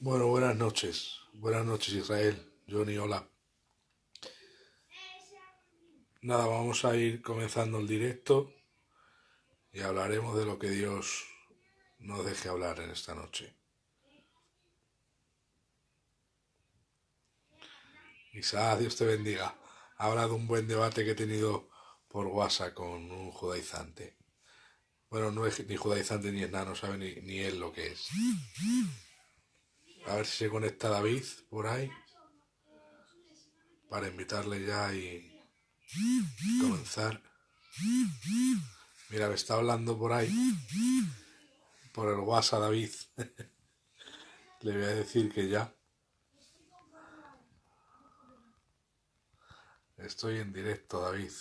Bueno, buenas noches. Buenas noches, Israel. Johnny, hola. Nada, vamos a ir comenzando el directo y hablaremos de lo que Dios nos deje hablar en esta noche. Isaac, Dios te bendiga. Habla de un buen debate que he tenido por WhatsApp con un judaizante. Bueno, no es ni judaizante ni es nada, no sabe ni él lo que es. A ver si se conecta David por ahí para invitarle ya y comenzar. Mira, me está hablando por ahí, por el WhatsApp David. Le voy a decir que ya estoy en directo, David.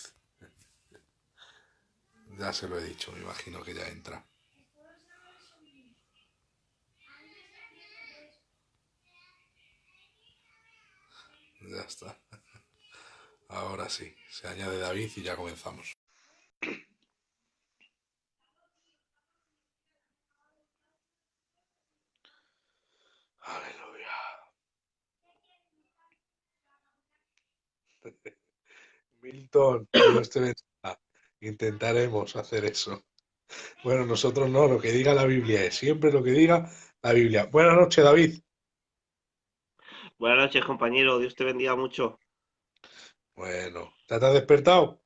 Ya se lo he dicho, me imagino que ya entra. Ya está. Ahora sí, se añade David y ya comenzamos. Aleluya. Milton, Dios te bendiga. Intentaremos hacer eso. Bueno, nosotros no, lo que diga la Biblia es siempre lo que diga la Biblia. Buenas noches, David. Buenas noches, compañero. Dios te bendiga mucho. Bueno, ¿te has despertado?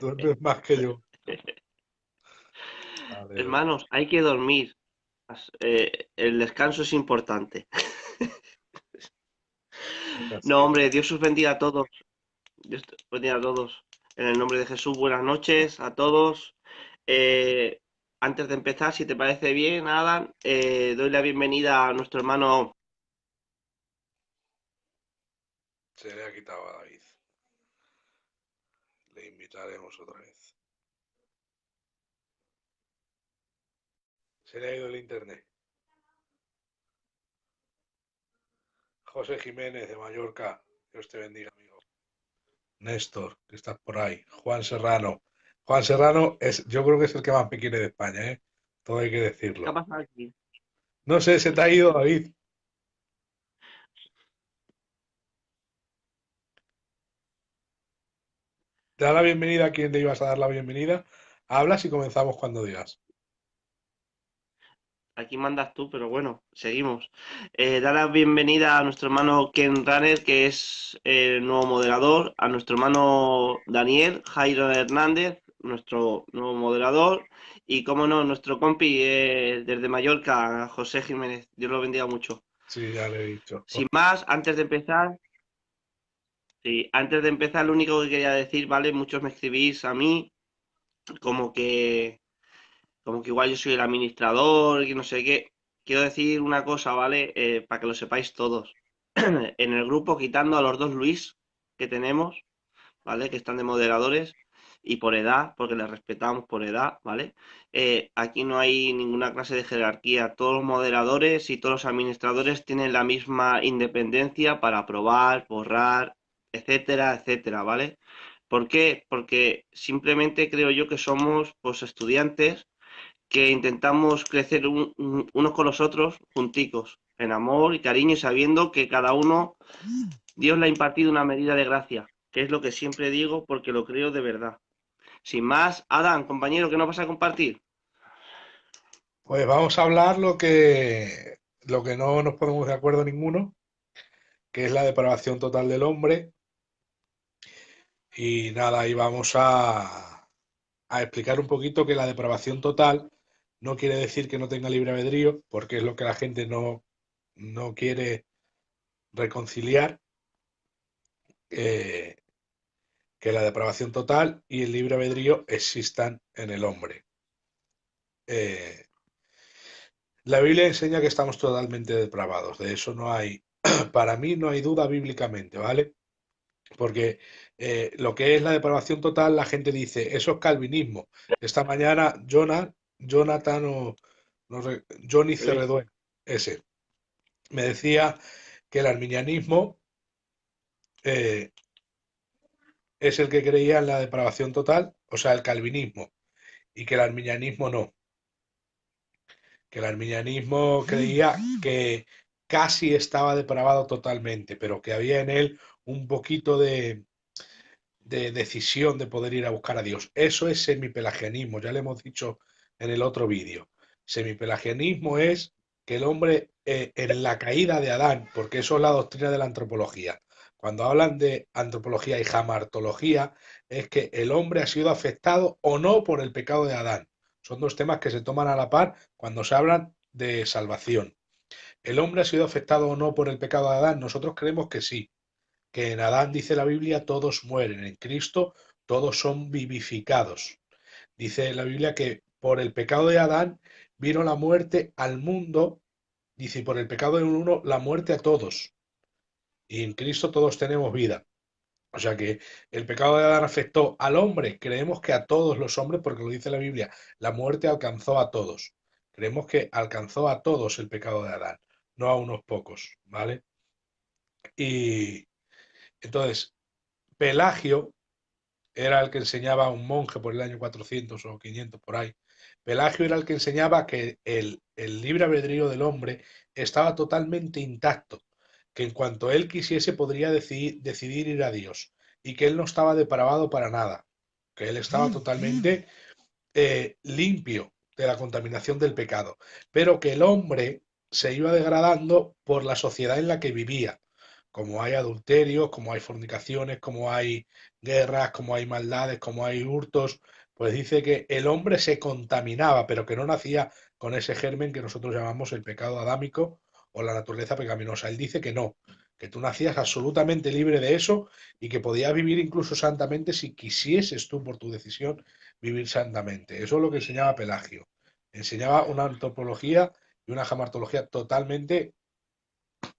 Duermes más que yo. Aleluya. Hermanos, hay que dormir. El descanso es importante. Es No, así. hombre, Dios os bendiga a todos. Dios te bendiga a todos. En el nombre de Jesús, buenas noches a todos. Eh, Antes de empezar, si te parece bien, Adam, doy la bienvenida a nuestro hermano. Se le ha quitado a David. Le invitaremos otra vez. Se le ha ido el internet. José Jiménez de Mallorca. Dios te bendiga, amigo. Néstor, que estás por ahí. Juan Serrano. Juan Serrano es, yo creo que es el que más me quiere de España, ¿eh? Todo hay que ¿Qué ha decirlo. pasado aquí? No sé, se te ha ido, David. Te da la bienvenida a quien le ibas a dar la bienvenida. Hablas y comenzamos cuando digas. Aquí mandas tú, pero bueno, seguimos. Da la bienvenida a nuestro hermano Ken Runner, que es el nuevo moderador, a nuestro hermano Daniel Jairo Hernández, nuestro nuevo moderador, y como no, nuestro compi desde Mallorca, José Jiménez. Dios lo bendiga mucho. Sí, ya le he dicho. Sin más, antes de empezar, sí, antes de empezar, lo único que quería decir, ¿vale? Muchos me escribís a mí como que como que igual yo soy el administrador, que no sé qué. Quiero decir una cosa, ¿vale? Para que lo sepáis todos. En el grupo, quitando a los dos Luis que tenemos, ¿vale? Que están de moderadores y por edad, porque les respetamos por edad, ¿vale? Aquí no hay ninguna clase de jerarquía. Todos los moderadores y todos los administradores tienen la misma independencia para aprobar, borrar, etcétera, etcétera, ¿vale? ¿Por qué? Porque simplemente creo yo que somos pues estudiantes que intentamos crecer unos con los otros junticos, en amor y cariño y sabiendo que cada uno, Dios le ha impartido una medida de gracia, que es lo que siempre digo porque lo creo de verdad. Sin más, Adán, compañero, ¿qué nos vas a compartir? Pues vamos a hablar lo que no nos ponemos de acuerdo ninguno, que es la depravación total del hombre. Y nada, ahí vamos a explicar un poquito que la depravación total no quiere decir que no tenga libre albedrío, porque es lo que la gente no quiere reconciliar, eh, que la depravación total y el libre albedrío existan en el hombre. Eh, la Biblia enseña que estamos totalmente depravados, de eso no hay, para mí no hay duda bíblicamente, ¿vale? Porque lo que es la depravación total, la gente dice, eso es calvinismo. Esta mañana Jonathan o Johnny Luis. Cerreduela, ese, me decía que el arminianismo eh, es el que creía en la depravación total, o sea, el calvinismo, y que el arminianismo no, que el arminianismo creía que casi estaba depravado totalmente, pero que había en él un poquito de decisión de poder ir a buscar a Dios. Eso es semipelagianismo, ya le hemos dicho en el otro vídeo. Semipelagianismo es que el hombre en la caída de Adán, porque eso es la doctrina de la antropología. Cuando hablan de antropología y jamartología, es que el hombre ha sido afectado o no por el pecado de Adán. Son dos temas que se toman a la par cuando se hablan de salvación. ¿El hombre ha sido afectado o no por el pecado de Adán? Nosotros creemos que sí, que en Adán, dice la Biblia, todos mueren, en Cristo todos son vivificados. Dice la Biblia que por el pecado de Adán vino la muerte al mundo, dice, y por el pecado de uno la muerte a todos. Y en Cristo todos tenemos vida. O sea que el pecado de Adán afectó al hombre, creemos que a todos los hombres, porque lo dice la Biblia, la muerte alcanzó a todos. Creemos que alcanzó a todos el pecado de Adán, no a unos pocos, ¿vale? Y entonces, Pelagio era el que enseñaba a un monje por el año 400 o 500 por ahí. Pelagio era el que enseñaba que el libre albedrío del hombre estaba totalmente intacto, que en cuanto él quisiese podría decidir ir a Dios y que él no estaba depravado para nada, que él estaba totalmente limpio de la contaminación del pecado, pero que el hombre se iba degradando por la sociedad en la que vivía, como hay adulterios, como hay fornicaciones, como hay guerras, como hay maldades, como hay hurtos, pues dice que el hombre se contaminaba, pero que no nacía con ese germen que nosotros llamamos el pecado adámico o la naturaleza pecaminosa. Él dice que no, que tú nacías absolutamente libre de eso y que podías vivir incluso santamente si quisieses tú por tu decisión vivir santamente. Eso es lo que enseñaba Pelagio. Enseñaba una antropología y una jamartología totalmente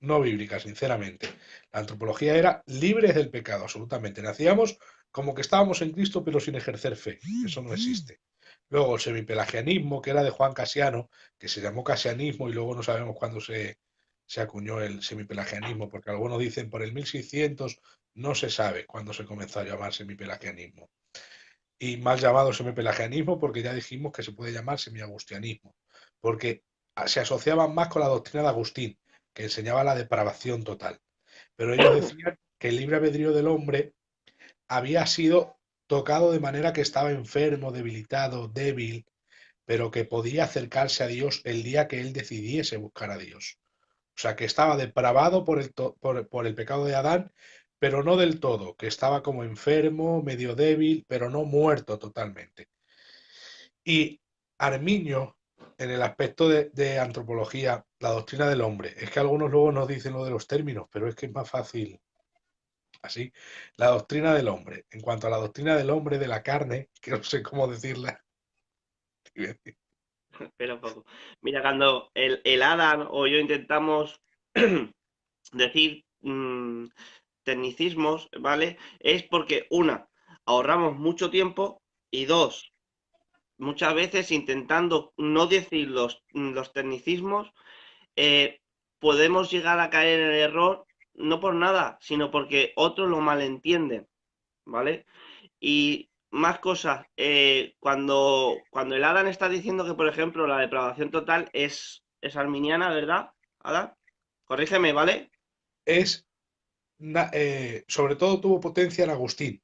no bíblica, sinceramente. La antropología era libres del pecado, absolutamente. Nacíamos como que estábamos en Cristo, pero sin ejercer fe. Eso no existe. Luego el semipelagianismo, que era de Juan Casiano, que se llamó casianismo y luego no sabemos cuándo se acuñó el semipelagianismo, porque algunos dicen por el 1600, no se sabe cuándo se comenzó a llamar semipelagianismo. Y mal llamado semipelagianismo porque ya dijimos que se puede llamar semiagustianismo, porque se asociaban más con la doctrina de Agustín, que enseñaba la depravación total. Pero ellos decían que el libre albedrío del hombre había sido tocado de manera que estaba enfermo, debilitado, débil, pero que podía acercarse a Dios el día que él decidiese buscar a Dios. O sea, que estaba depravado por el pecado de Adán, pero no del todo, que estaba como enfermo, medio débil, pero no muerto totalmente. Y Arminio, en el aspecto de antropología, la doctrina del hombre, es que algunos luego nos dicen lo de los términos, pero es que es más fácil así. La doctrina del hombre, en cuanto a la doctrina del hombre de la carne, que no sé cómo decirla. Pero poco. Mira, cuando el Adam o yo intentamos decir tecnicismos, ¿vale? Es porque, una, ahorramos mucho tiempo y dos, muchas veces intentando no decir los tecnicismos, podemos llegar a caer en el error, no por nada, sino porque otros lo malentienden, ¿vale? Y más cosas, cuando el Adam está diciendo que, por ejemplo, la depravación total es arminiana, ¿verdad, Adam? Corrígeme, ¿vale? Es, sobre todo tuvo potencia en Agustín.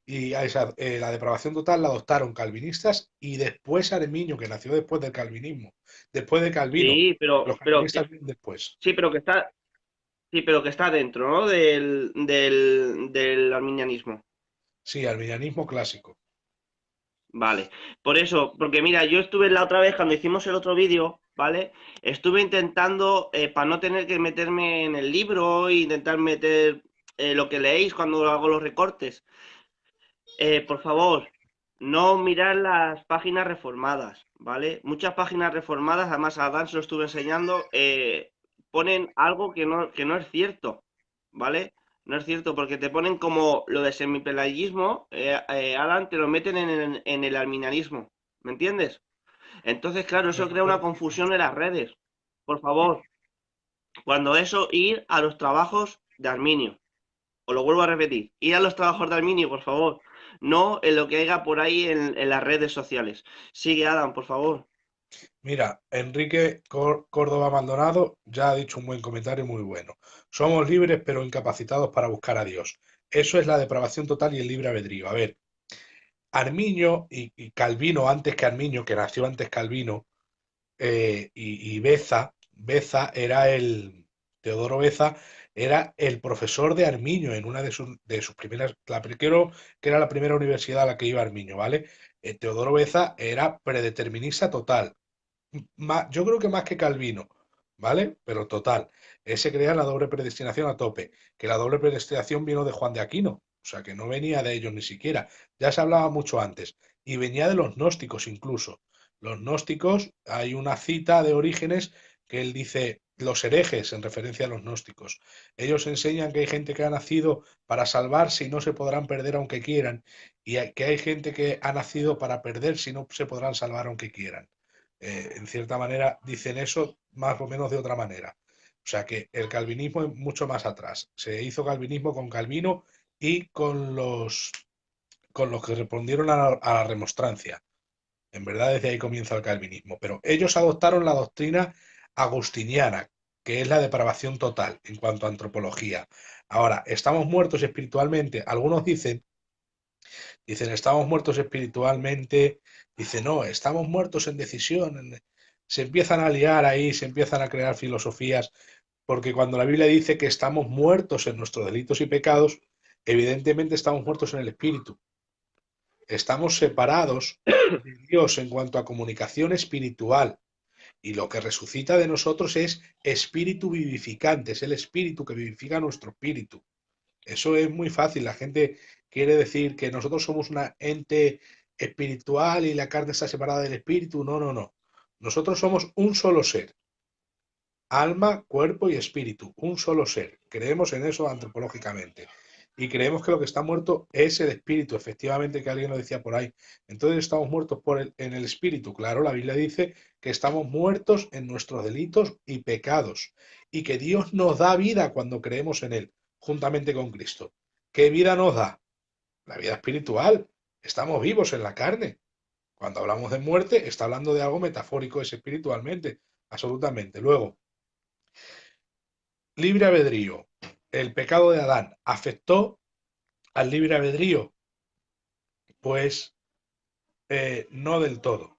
Y a la depravación total la adoptaron calvinistas y después Arminio, que nació después del calvinismo, después de Calvino. Sí, Los calvinistas vienen después. sí, pero que está dentro, ¿no? Del arminianismo. Sí, arminianismo clásico. Vale. Por eso, porque mira, yo estuve la otra vez cuando hicimos el otro vídeo, ¿vale? Estuve intentando, para no tener que meterme en el libro e intentar meter lo que leéis cuando hago los recortes. Por favor, no mirar las páginas reformadas, ¿vale? Muchas páginas reformadas, además a Dan se lo estuve enseñando, ponen algo que no es cierto, ¿vale? No es cierto, porque te ponen como lo de semipelagismo, Alan, te lo meten en el arminianismo, ¿me entiendes? Entonces, claro, eso crea una confusión en las redes. Por favor, cuando eso, ir a los trabajos de Arminio. Os lo vuelvo a repetir, ir a los trabajos de Arminio, por favor. No en lo que haya por ahí en las redes sociales. Sigue, Adam, por favor. Mira, Enrique Córdoba Maldonado ya ha dicho un buen comentario muy bueno. Somos libres pero incapacitados para buscar a Dios. Eso es la depravación total y el libre albedrío. A ver, Armiño y Calvino, antes que Armiño, que nació antes Calvino, y Beza era Teodoro Beza era el profesor de Armiño en una de sus primeras, creo que era la primera universidad a la que iba Armiño, ¿vale? Teodoro Beza era predeterminista total. Yo creo que más que Calvino, ¿vale? Pero total. Ese creía la doble predestinación a tope, que la doble predestinación vino de Juan de Aquino, o sea que no venía de ellos ni siquiera. Ya se hablaba mucho antes, y venía de los gnósticos incluso. Los gnósticos, hay una cita de Orígenes que él dice, los herejes, en referencia a los gnósticos. Ellos enseñan que hay gente que ha nacido para salvarse y no se podrán perder aunque quieran, y que hay gente que ha nacido para perderse y no se podrán salvar aunque quieran. En cierta manera dicen eso más o menos de otra manera. O sea que el calvinismo es mucho más atrás. Se hizo calvinismo con Calvino y con los que respondieron a la remonstrancia. En verdad desde ahí comienza el calvinismo. Pero ellos adoptaron la doctrina agustiniana, que es la depravación total en cuanto a antropología. Ahora, estamos muertos espiritualmente. Algunos dicen, estamos muertos espiritualmente. Dicen, no, estamos muertos en decisión. Se empiezan a liar ahí, se empiezan a crear filosofías, porque cuando la Biblia dice que estamos muertos en nuestros delitos y pecados, evidentemente estamos muertos en el espíritu. Estamos separados de Dios en cuanto a comunicación espiritual. Y lo que resucita de nosotros es espíritu vivificante, es el espíritu que vivifica nuestro espíritu. Eso es muy fácil. La gente quiere decir que nosotros somos una ente espiritual y la carne está separada del espíritu. No, no, no. Nosotros somos un solo ser. Alma, cuerpo y espíritu. Un solo ser. Creemos en eso antropológicamente. Y creemos que lo que está muerto es el espíritu. Efectivamente, que alguien lo decía por ahí. Entonces estamos muertos en el espíritu. Claro, la Biblia dice que estamos muertos en nuestros delitos y pecados. Y que Dios nos da vida cuando creemos en Él, juntamente con Cristo. ¿Qué vida nos da? La vida espiritual. Estamos vivos en la carne. Cuando hablamos de muerte, está hablando de algo metafórico, es espiritualmente. Absolutamente. Luego, libre albedrío. ¿El pecado de Adán afectó al libre albedrío? Pues no del todo.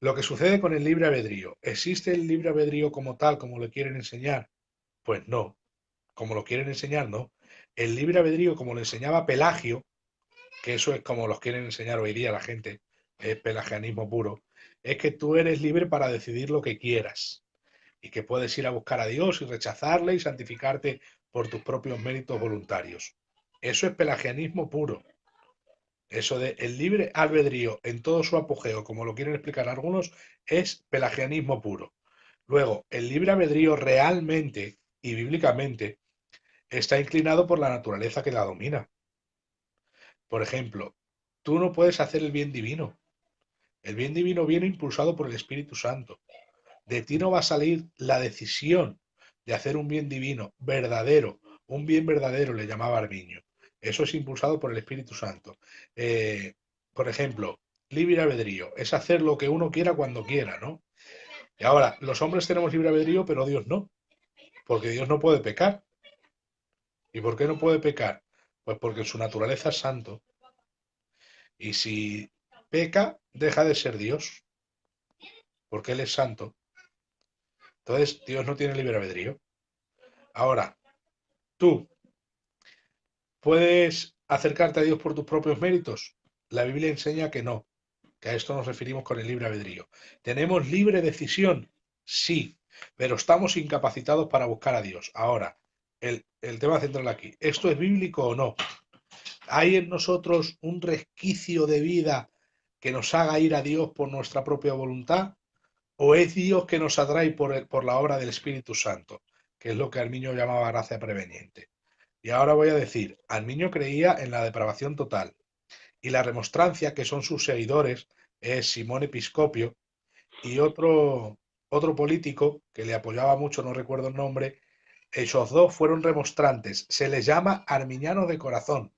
Lo que sucede con el libre albedrío, ¿existe el libre albedrío como tal, como lo quieren enseñar? Pues no, como lo quieren enseñar, no. El libre albedrío, como lo enseñaba Pelagio, que eso es como los quieren enseñar hoy día la gente, es pelagianismo puro, es que tú eres libre para decidir lo que quieras y que puedes ir a buscar a Dios y rechazarle y santificarte por tus propios méritos voluntarios. Eso es pelagianismo puro. Eso de el libre albedrío en todo su apogeo, como lo quieren explicar algunos, es pelagianismo puro. Luego, el libre albedrío realmente y bíblicamente está inclinado por la naturaleza que la domina. Por ejemplo, tú no puedes hacer el bien divino. El bien divino viene impulsado por el Espíritu Santo. De ti no va a salir la decisión de hacer un bien divino verdadero, un bien verdadero, le llamaba Armiño. Eso es impulsado por el Espíritu Santo. Eh, por ejemplo, libre albedrío es hacer lo que uno quiera cuando quiera, ¿no? Y ahora, los hombres tenemos libre albedrío, pero Dios no, porque Dios no puede pecar. ¿Y por qué no puede pecar? Pues porque en su naturaleza es santo. Y si peca, deja de ser Dios, porque Él es santo. Entonces, Dios no tiene libre albedrío. Ahora, tú ¿puedes acercarte a Dios por tus propios méritos? La Biblia enseña que no, que a esto nos referimos con el libre albedrío. ¿Tenemos libre decisión? Sí, pero estamos incapacitados para buscar a Dios. Ahora, el tema central aquí, ¿esto es bíblico o no? ¿Hay en nosotros un resquicio de vida que nos haga ir a Dios por nuestra propia voluntad? ¿O es Dios que nos atrae por la obra del Espíritu Santo, que es lo que Arminio llamaba gracia preveniente? Y ahora voy a decir, Arminio creía en la depravación total. Y la remonstrancia, que son sus seguidores, es Simón Episcopio y otro político que le apoyaba mucho, no recuerdo el nombre. Esos dos fueron remonstrantes. Se les llama arminianos de corazón,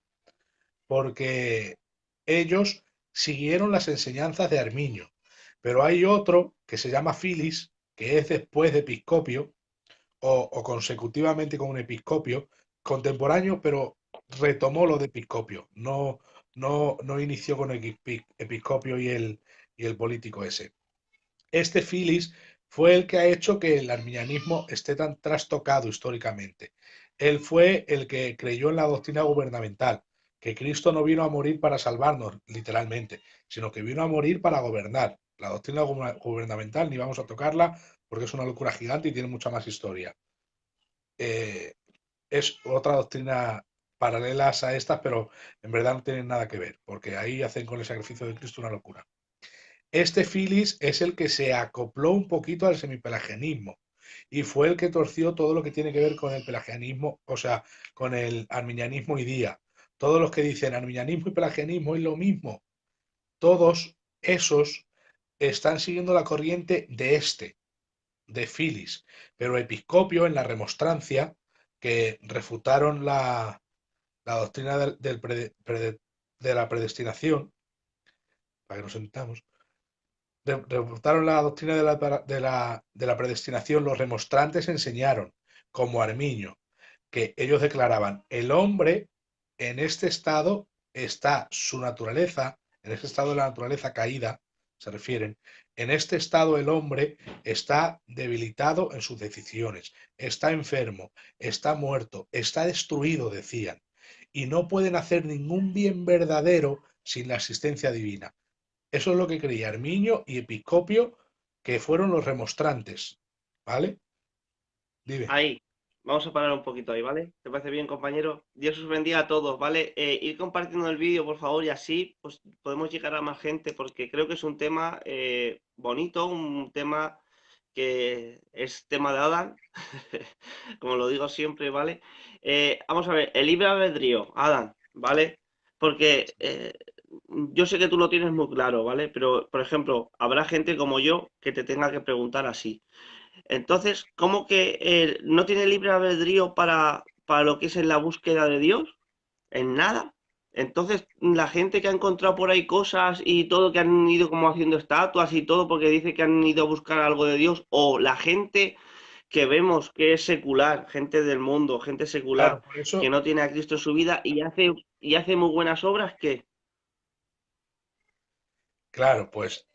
porque ellos siguieron las enseñanzas de Arminio. Pero hay otro que se llama filis, que es después de episcopio, o consecutivamente con un episcopio, contemporáneo, pero retomó lo de episcopio, no inició con el episcopio y el político ese. Este filis fue el que ha hecho que el arminianismo esté tan trastocado históricamente. Él fue el que creyó en la doctrina gubernamental, que Cristo no vino a morir para salvarnos, literalmente, sino que vino a morir para gobernar. La doctrina gubernamental, ni vamos a tocarla porque es una locura gigante y tiene mucha más historia. Eh, es otra doctrina paralelas a estas, pero en verdad no tienen nada que ver, porque ahí hacen con el sacrificio de Cristo una locura. Este filis es el que se acopló un poquito al semipelagianismo y fue el que torció todo lo que tiene que ver con el pelagianismo, o sea, con el arminianismo hoy día. Todos los que dicen arminianismo y pelagianismo es lo mismo, todos esos están siguiendo la corriente de filis, pero episcopio en la remonstrancia, que refutaron la doctrina de la predestinación, para que nos sentamos, refutaron la doctrina de la predestinación, los remonstrantes enseñaron, como Arminio, que ellos declaraban, el hombre en este estado está su naturaleza, en este estado de la naturaleza caída, se refieren, en este estado el hombre está debilitado en sus decisiones, está enfermo, está muerto, está destruido, decían, y no pueden hacer ningún bien verdadero sin la asistencia divina. Eso es lo que creía Arminio y Episcopio, que fueron los remonstrantes. ¿Vale? Dime. Ahí, vamos a parar un poquito ahí, ¿vale? ¿Te parece bien, compañero? Dios os bendiga a todos, ¿vale? Ir compartiendo el vídeo, por favor, y así pues podemos llegar a más gente, porque creo que es un tema bonito, un tema que es tema de Adán, como lo digo siempre, ¿vale? Vamos a ver, el libre albedrío, Adán, ¿vale? Porque yo sé que tú lo tienes muy claro, ¿vale? Pero, por ejemplo, habrá gente como yo que te tenga que preguntar así. Entonces, ¿cómo que no tiene libre albedrío para lo que es en la búsqueda de Dios? En nada. Entonces, la gente que ha encontrado por ahí cosas y todo, que han ido como haciendo estatuas y todo porque dice que han ido a buscar algo de Dios, o la gente que vemos que es secular, gente del mundo, gente Claro, secular, por que eso, no tiene a Cristo en su vida y hace muy buenas obras, ¿qué? claro, pues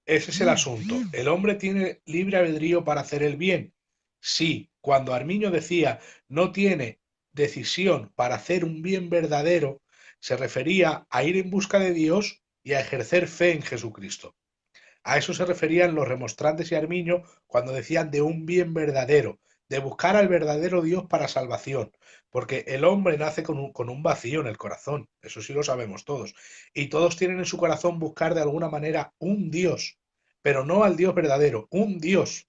ese es el asunto. ¿El hombre tiene libre albedrío para hacer el bien? Sí, cuando Arminio decía no tiene decisión para hacer un bien verdadero, se refería a ir en busca de Dios y a ejercer fe en Jesucristo. A eso se referían los remonstrantes y Arminio cuando decían de un bien verdadero, de buscar al verdadero Dios para salvación, porque el hombre nace con un vacío en el corazón, eso sí lo sabemos todos, y todos tienen en su corazón buscar de alguna manera un Dios, pero no al Dios verdadero, un Dios,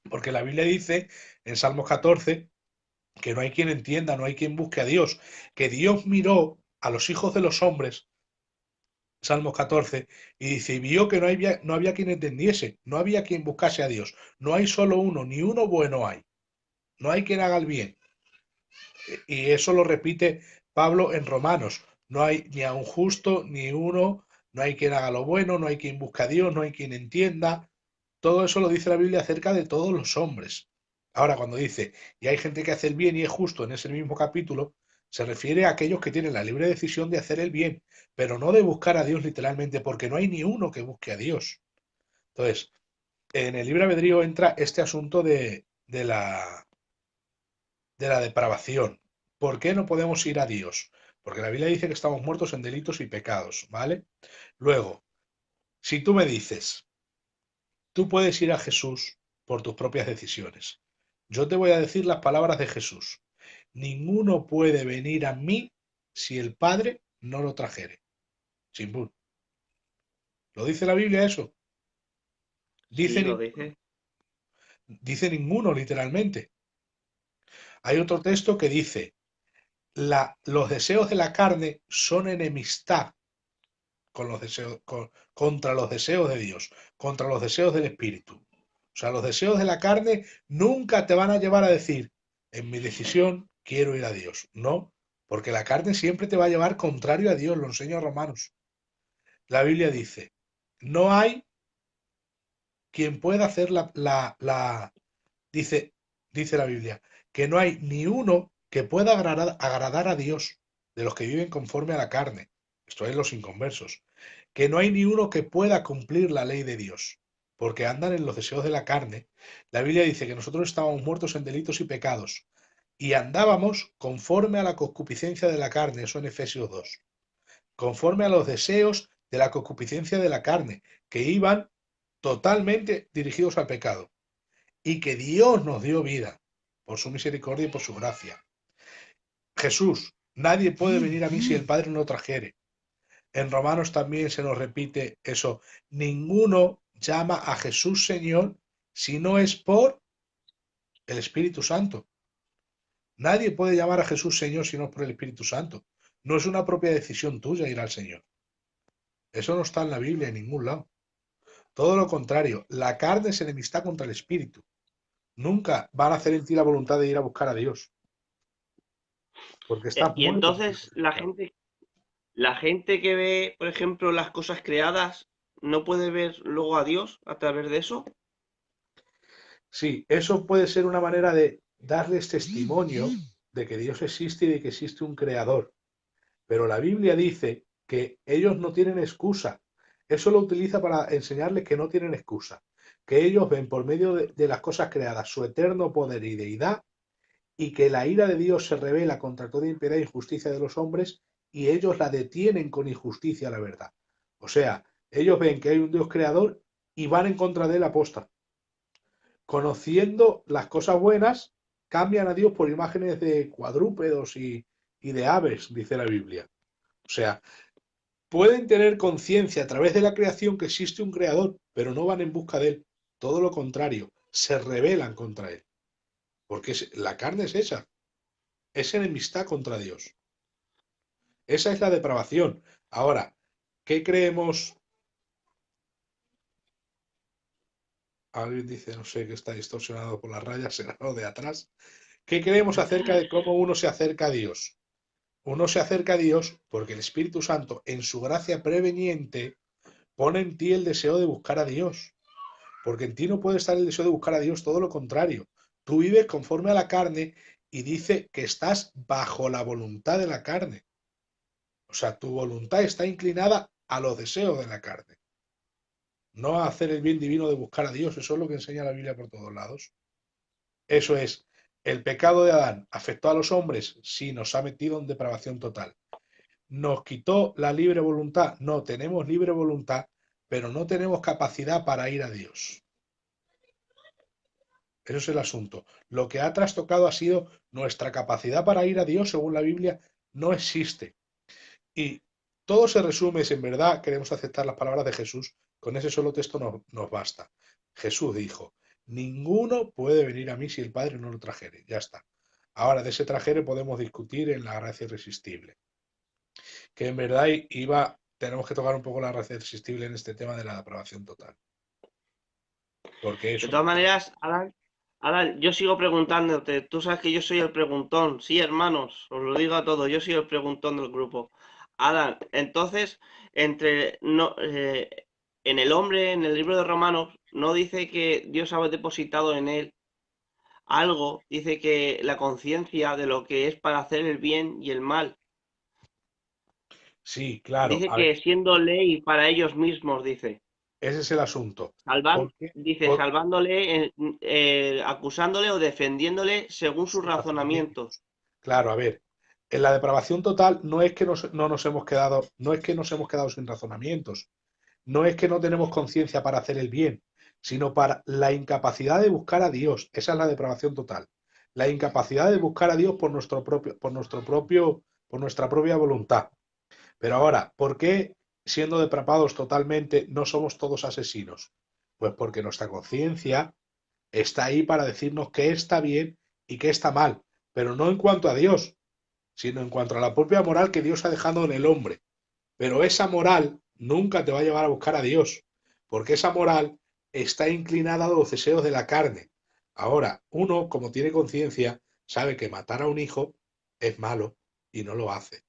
porque la Biblia dice en Salmos 14 que no hay quien entienda, no hay quien busque a Dios, que Dios miró a los hijos de los hombres Salmos 14, y dice, y vio que no había quien entendiese, no había quien buscase a Dios, no hay solo uno, ni uno bueno hay, no hay quien haga el bien. Y eso lo repite Pablo en Romanos, no hay ni a un justo, ni uno, no hay quien haga lo bueno, no hay quien busque a Dios, no hay quien entienda. Todo eso lo dice la Biblia acerca de todos los hombres. Ahora, cuando dice, y hay gente que hace el bien y es justo en ese mismo capítulo, se refiere a aquellos que tienen la libre decisión de hacer el bien, pero no de buscar a Dios literalmente, porque no hay ni uno que busque a Dios. Entonces, en el libre albedrío entra este asunto de la depravación. ¿Por qué no podemos ir a Dios? Porque la Biblia dice que estamos muertos en delitos y pecados, ¿vale? Luego, si tú me dices, tú puedes ir a Jesús por tus propias decisiones. Yo te voy a decir las palabras de Jesús. Ninguno puede venir a mí si el Padre no lo trajere. Chimpún. ¿Lo dice la Biblia eso? Sí, lo Dice, dije. dice ninguno, literalmente. Hay otro texto que dice, los deseos de la carne son enemistad con los deseos, contra los deseos de Dios, contra los deseos del Espíritu. O sea, los deseos de la carne nunca te van a llevar a decir, en mi decisión quiero ir a Dios. No, porque la carne siempre te va a llevar contrario a Dios, lo enseña Romanos. La Biblia dice, no hay quien pueda hacer dice, dice la Biblia, que no hay ni uno que pueda agradar a Dios de los que viven conforme a la carne. Esto es los inconversos. Que no hay ni uno que pueda cumplir la ley de Dios, porque andan en los deseos de la carne. La Biblia dice que nosotros estábamos muertos en delitos y pecados y andábamos conforme a la concupiscencia de la carne, eso en Efesios 2, conforme a los deseos de la concupiscencia de la carne, que iban totalmente dirigidos al pecado, y que Dios nos dio vida por su misericordia y por su gracia. Jesús, nadie puede venir a mí si el Padre no lo trajere. En Romanos también se nos repite eso. Ninguno llama a Jesús Señor si no es por el Espíritu Santo. Nadie puede llamar a Jesús Señor si no es por el Espíritu Santo. No es una propia decisión tuya ir al Señor. Eso no está en la Biblia en ningún lado. Todo lo contrario, la carne es enemistad contra el Espíritu. Nunca van a hacer en ti la voluntad de ir a buscar a Dios, porque estás Y muerto. entonces la gente que ve, por ejemplo, las cosas creadas, ¿no puede ver luego a Dios a través de eso? Sí, eso puede ser una manera de darles testimonio de que Dios existe y de que existe un creador. Pero la Biblia dice que ellos no tienen excusa. Eso lo utiliza para enseñarles que no tienen excusa. Que ellos ven por medio de las cosas creadas su eterno poder y deidad y que la ira de Dios se revela contra toda impiedad e injusticia de los hombres y ellos la detienen con injusticia, la verdad. O sea, ellos ven que hay un Dios creador y van en contra de él aposta. Conociendo las cosas buenas, cambian a Dios por imágenes de cuadrúpedos y de aves, dice la Biblia. O sea, pueden tener conciencia a través de la creación que existe un creador, pero no van en busca de él. Todo lo contrario, se rebelan contra él. Porque la carne es esa, es enemistad contra Dios. Esa es la depravación. Ahora, ¿qué creemos? Alguien dice, no sé, que está distorsionado por las rayas, será lo de atrás. ¿Qué creemos acerca de cómo uno se acerca a Dios? Uno se acerca a Dios porque el Espíritu Santo, en su gracia preveniente, pone en ti el deseo de buscar a Dios. Porque en ti no puede estar el deseo de buscar a Dios, todo lo contrario. Tú vives conforme a la carne y dice que estás bajo la voluntad de la carne. O sea, tu voluntad está inclinada a los deseos de la carne, no a hacer el bien divino de buscar a Dios. Eso es lo que enseña la Biblia por todos lados. Eso es, el pecado de Adán afectó a los hombres, sí, nos ha metido en depravación total. ¿Nos quitó la libre voluntad? No, tenemos libre voluntad, pero no tenemos capacidad para ir a Dios. Eso es el asunto. Lo que ha trastocado ha sido nuestra capacidad para ir a Dios, según la Biblia, no existe. Y todo se resume, si en verdad queremos aceptar las palabras de Jesús, con ese solo texto nos basta. Jesús dijo, ninguno puede venir a mí si el Padre no lo trajere. Ya está. Ahora, de ese trajere podemos discutir en la gracia irresistible. Que en verdad tenemos que tocar un poco la gracia irresistible en este tema de la depravación total. Porque De eso, todas maneras, Alan, yo sigo preguntándote. Tú sabes que yo soy el preguntón. Sí, hermanos, os lo digo a todos. Yo soy el preguntón del grupo. Alan, entonces, entre no, en el hombre, en el libro de Romanos, no dice que Dios ha depositado en él algo. Dice que la conciencia de lo que es para hacer el bien y el mal. sí, claro. Dice A ver, que siendo ley para ellos mismos, dice. ese es el asunto. ¿Por qué? Dice, salvándole, acusándole o defendiéndole según sus Sus razonamientos. razonamientos. Claro, a ver, en la depravación total no es que no nos hemos quedado, no es que nos hemos quedado sin razonamientos, no es que no tenemos conciencia para hacer el bien, sino para la incapacidad de buscar a Dios. Esa es la depravación total. La incapacidad de buscar a Dios por nuestra propia voluntad. Pero ahora, ¿por qué siendo depravados totalmente no somos todos asesinos? Pues porque nuestra conciencia está ahí para decirnos qué está bien y qué está mal, pero no en cuanto a Dios, sino en cuanto a la propia moral que Dios ha dejado en el hombre. Pero esa moral nunca te va a llevar a buscar a Dios, porque esa moral está inclinada a los deseos de la carne. Ahora, uno, como tiene conciencia, sabe que matar a un hijo es malo y no lo hace,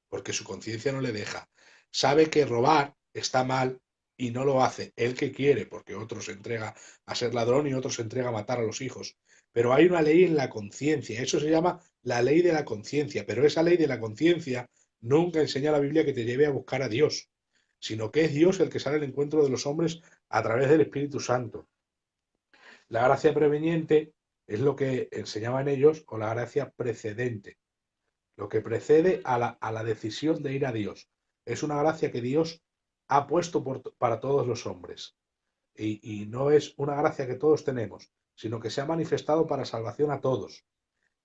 porque su conciencia no le deja. Sabe que robar está mal y no lo hace él que quiere, porque otro se entrega a ser ladrón y otro se entrega a matar a los hijos. Pero hay una ley en la conciencia, eso se llama la ley de la conciencia, pero esa ley de la conciencia nunca enseña la Biblia que te lleve a buscar a Dios, sino que es Dios el que sale al encuentro de los hombres a través del Espíritu Santo. La gracia preveniente es lo que enseñaban ellos, o la gracia precedente, lo que precede a la decisión de ir a Dios. Es una gracia que Dios ha puesto para todos los hombres. Y no es una gracia que todos tenemos, sino que se ha manifestado para salvación a todos.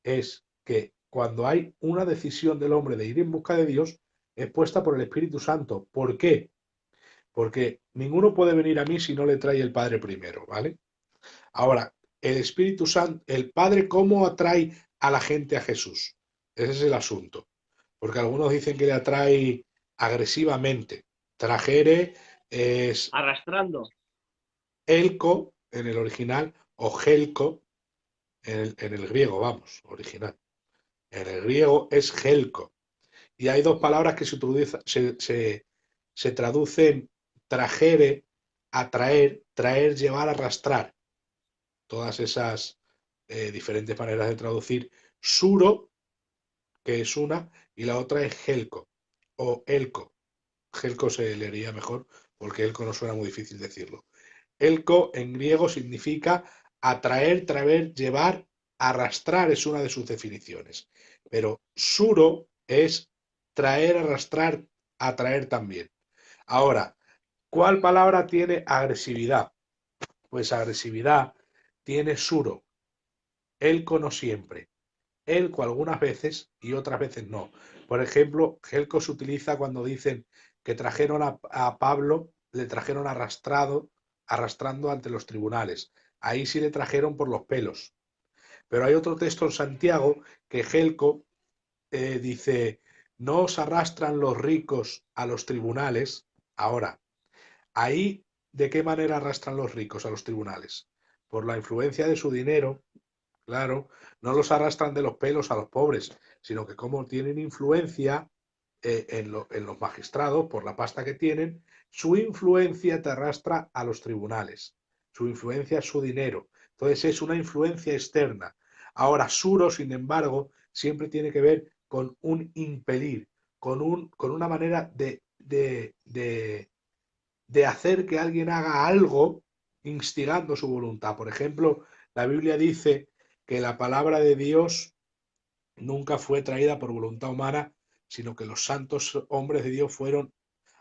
Es que cuando hay una decisión del hombre de ir en busca de Dios, es puesta por el Espíritu Santo. ¿Por qué? Porque ninguno puede venir a mí si no le trae el Padre primero, ¿vale? Ahora, el Espíritu Santo, el Padre, ¿cómo atrae a la gente a Jesús? Ese es el asunto. Porque algunos dicen que le atrae agresivamente. Trajere es Arrastrando. elco en el original o gelco en el griego, vamos, original. En el griego es gelco. Y hay dos palabras que se traducen trajere, atraer, traer, llevar, arrastrar. Todas esas diferentes maneras de traducir. Suro, que es una, y la otra es gelco o elco. Gelco se leería mejor porque elco no suena muy difícil decirlo. Elco en griego significa atraer, traer, llevar, arrastrar es una de sus definiciones. Pero suro es traer, arrastrar, atraer también. Ahora, ¿cuál palabra tiene agresividad? Pues agresividad tiene suro, elco no siempre. Elco algunas veces y otras veces no. Por ejemplo, Gelco se utiliza cuando dicen que trajeron a Pablo, le trajeron arrastrando ante los tribunales. Ahí sí le trajeron por los pelos. Pero hay otro texto en Santiago que Gelco dice, no os arrastran los ricos a los tribunales. Ahora, ahí, ¿de qué manera arrastran los ricos a los tribunales? Por la influencia de su dinero. Claro, no los arrastran de los pelos a los pobres, sino que como tienen influencia en los magistrados por la pasta que tienen, su influencia te arrastra a los tribunales. Su influencia es su dinero. Entonces es una influencia externa. Ahora, suro, sin embargo, siempre tiene que ver con un impelir, con una manera de hacer que alguien haga algo instigando su voluntad. Por ejemplo, la Biblia dice que la palabra de Dios nunca fue traída por voluntad humana, sino que los santos hombres de Dios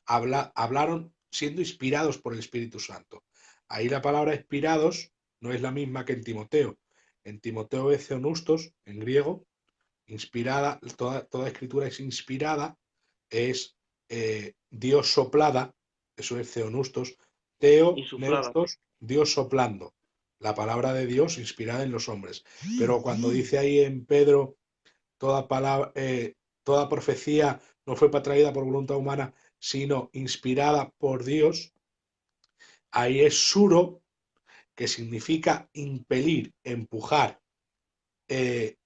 hablaron siendo inspirados por el Espíritu Santo. Ahí la palabra inspirados no es la misma que en Timoteo. En Timoteo es theonustos, en griego, inspirada, toda escritura es inspirada, es Dios soplada, eso es theonustos, Insuflada. neustos, Dios soplando, la palabra de Dios inspirada en los hombres. Pero cuando dice ahí en Pedro, toda profecía no fue traída por voluntad humana, sino inspirada por Dios, ahí es suro, que significa impelir, empujar, en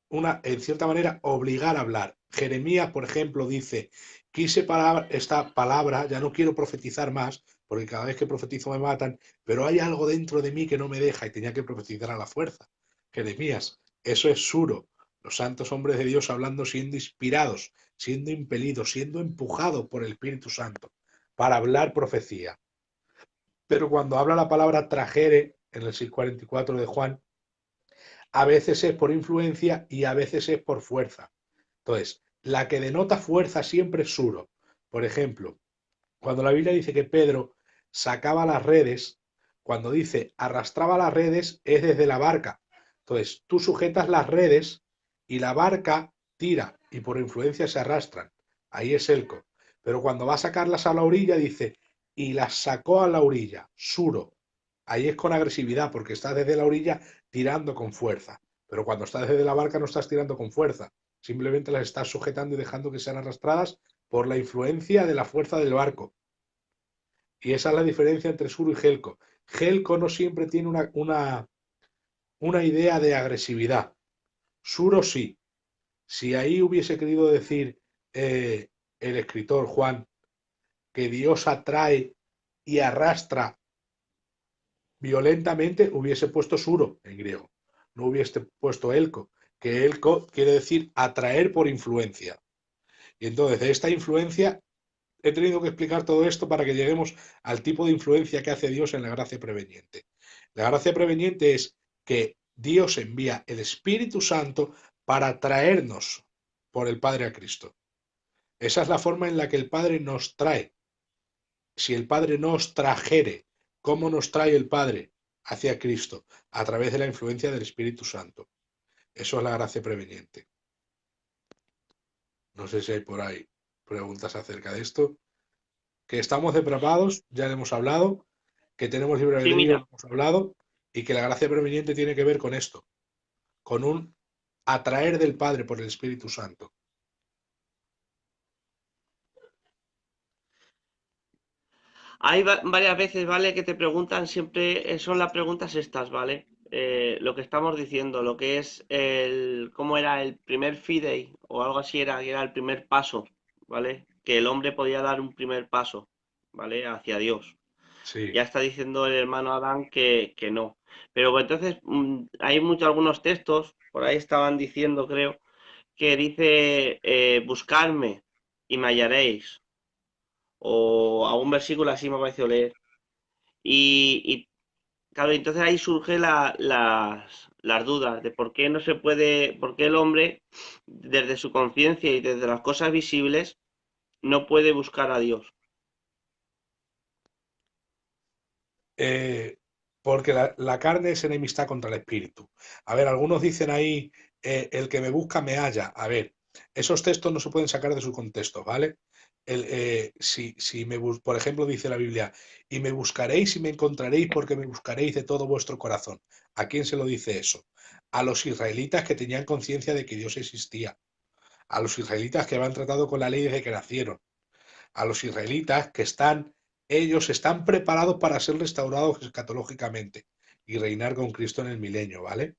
cierta manera, obligar a hablar. Jeremías, por ejemplo, dice, esta palabra, ya no quiero profetizar más, porque cada vez que profetizo me matan, pero hay algo dentro de mí que no me deja y tenía que profetizar a la fuerza. Jeremías, eso es suro. Los santos hombres de Dios hablando siendo inspirados, siendo impelidos, siendo empujados por el Espíritu Santo para hablar profecía. Pero cuando habla la palabra trajere en el 644 de Juan, a veces es por influencia y a veces es por fuerza. Entonces, la que denota fuerza siempre es suro. Por ejemplo, cuando la Biblia dice que Pedro sacaba las redes, cuando dice arrastraba las redes es desde la barca. Entonces, tú sujetas las redes y la barca tira y por influencia se arrastran. Ahí es elco. Pero cuando va a sacarlas a la orilla dice y las sacó a la orilla, suro. Ahí es con agresividad porque estás desde la orilla tirando con fuerza. Pero cuando estás desde la barca no estás tirando con fuerza. Simplemente las estás sujetando y dejando que sean arrastradas por la influencia de la fuerza del barco. Y esa es la diferencia entre Suro y Gelco. Gelco no siempre tiene una idea de agresividad. Suro sí. Si ahí hubiese querido decir el escritor Juan que Dios atrae y arrastra violentamente, hubiese puesto suro en griego, no hubiese puesto elco, que elco quiere decir atraer por influencia. Y entonces de esta influencia he tenido que explicar todo esto para que lleguemos al tipo de influencia que hace Dios en la gracia preveniente. La gracia preveniente es que Dios envía el Espíritu Santo para traernos por el Padre a Cristo. Esa es la forma en la que el Padre nos trae. Si el Padre no os trajere, ¿cómo nos trae el Padre hacia Cristo? A través de la influencia del Espíritu Santo. Eso es la gracia preveniente. No sé si hay por ahí preguntas acerca de esto. Que estamos depravados, ya le hemos hablado. Que tenemos libre Sí, albedrío, lo mira, hemos hablado. Y que la gracia preveniente tiene que ver con esto. Con un atraer del Padre por el Espíritu Santo. hay varias veces, ¿vale? Que te preguntan siempre, son las preguntas estas, ¿vale? Lo que estamos diciendo, lo que es ¿cómo era el primer fidei? O algo así era, que era el primer paso, ¿vale? Que el hombre podía dar un primer paso, ¿vale? Hacia Dios. Sí. Ya está diciendo el hermano Adán que no. Pero pues, entonces hay algunos textos, por ahí estaban diciendo, creo, que dice buscarme y me hallaréis. O algún versículo así me ha parecido leer. Y claro, entonces ahí surgen las dudas de por qué no se puede, por qué el hombre, desde su conciencia y desde las cosas visibles, no puede buscar a Dios. Eh, porque la carne es enemistad contra el espíritu. A ver, algunos dicen ahí, el que me busca me halla. A ver, esos textos no se pueden sacar de su contexto, ¿vale? Por ejemplo, dice la Biblia, y me buscaréis y me encontraréis porque me buscaréis de todo vuestro corazón. ¿A quién se lo dice eso? A los israelitas que tenían conciencia de que Dios existía, a los israelitas que habían tratado con la ley desde que nacieron, a los israelitas que ellos están preparados para ser restaurados escatológicamente y reinar con Cristo en el milenio, ¿vale?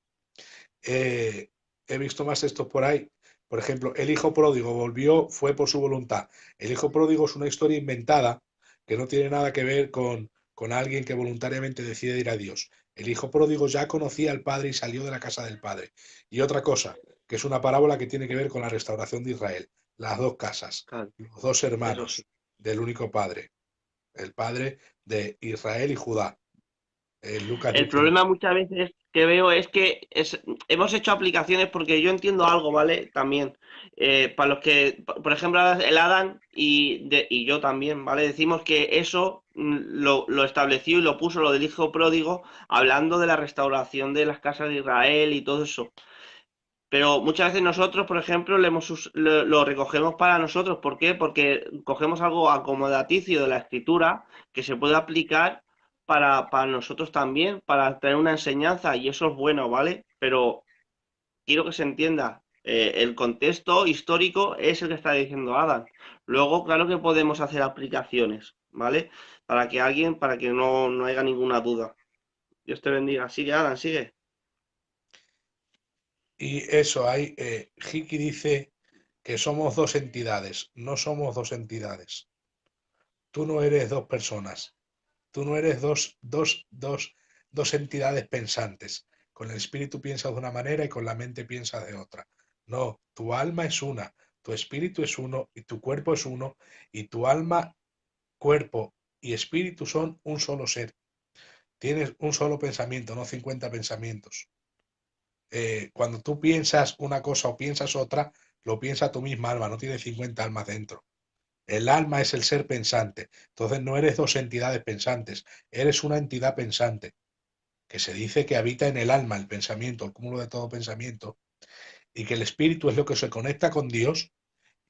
Eh, He visto más textos por ahí. Por ejemplo, el hijo pródigo volvió, fue por su voluntad. El hijo pródigo es una historia inventada que no tiene nada que ver con alguien que voluntariamente decide ir a Dios. El hijo pródigo ya conocía al padre y salió de la casa del padre. Y otra cosa, que es una parábola que tiene que ver con la restauración de Israel. Las dos casas, Claro, los dos eso sí. hermanos del único padre, el padre de Israel y Judá. Lucas El dice, problema muchas veces que veo es que hemos hecho aplicaciones porque yo entiendo algo, ¿vale? También. Para los que, por ejemplo, el Adán y yo también, ¿vale? Decimos que eso lo estableció y lo puso lo del hijo pródigo, hablando de la restauración de las casas de Israel y todo eso. Pero muchas veces nosotros, por ejemplo, lo recogemos para nosotros. ¿Por qué? Porque cogemos algo acomodaticio de la escritura que se puede aplicar para nosotros también, para tener una enseñanza, y eso es bueno, ¿vale? Pero quiero que se entienda, el contexto histórico es el que está diciendo Adam. Luego, claro que podemos hacer aplicaciones, ¿vale? Para que no haya ninguna duda. Dios te bendiga. Sigue, Adam, sigue. y eso hay, Hickey dice que somos dos entidades, no somos dos entidades. Tú no eres dos personas, tú no eres dos entidades pensantes. Con el espíritu piensas de una manera y con la mente piensas de otra. No, tu alma es una, tu espíritu es uno y tu cuerpo es uno y tu alma, cuerpo y espíritu son un solo ser. Tienes un solo pensamiento, no 50 pensamientos. Cuando tú piensas una cosa o piensas otra, lo piensa tu misma alma, no tiene 50 almas dentro. El alma es el ser pensante. Entonces no eres dos entidades pensantes, eres una entidad pensante, que se dice que habita en el alma, el pensamiento, el cúmulo de todo pensamiento, y que el espíritu es lo que se conecta con Dios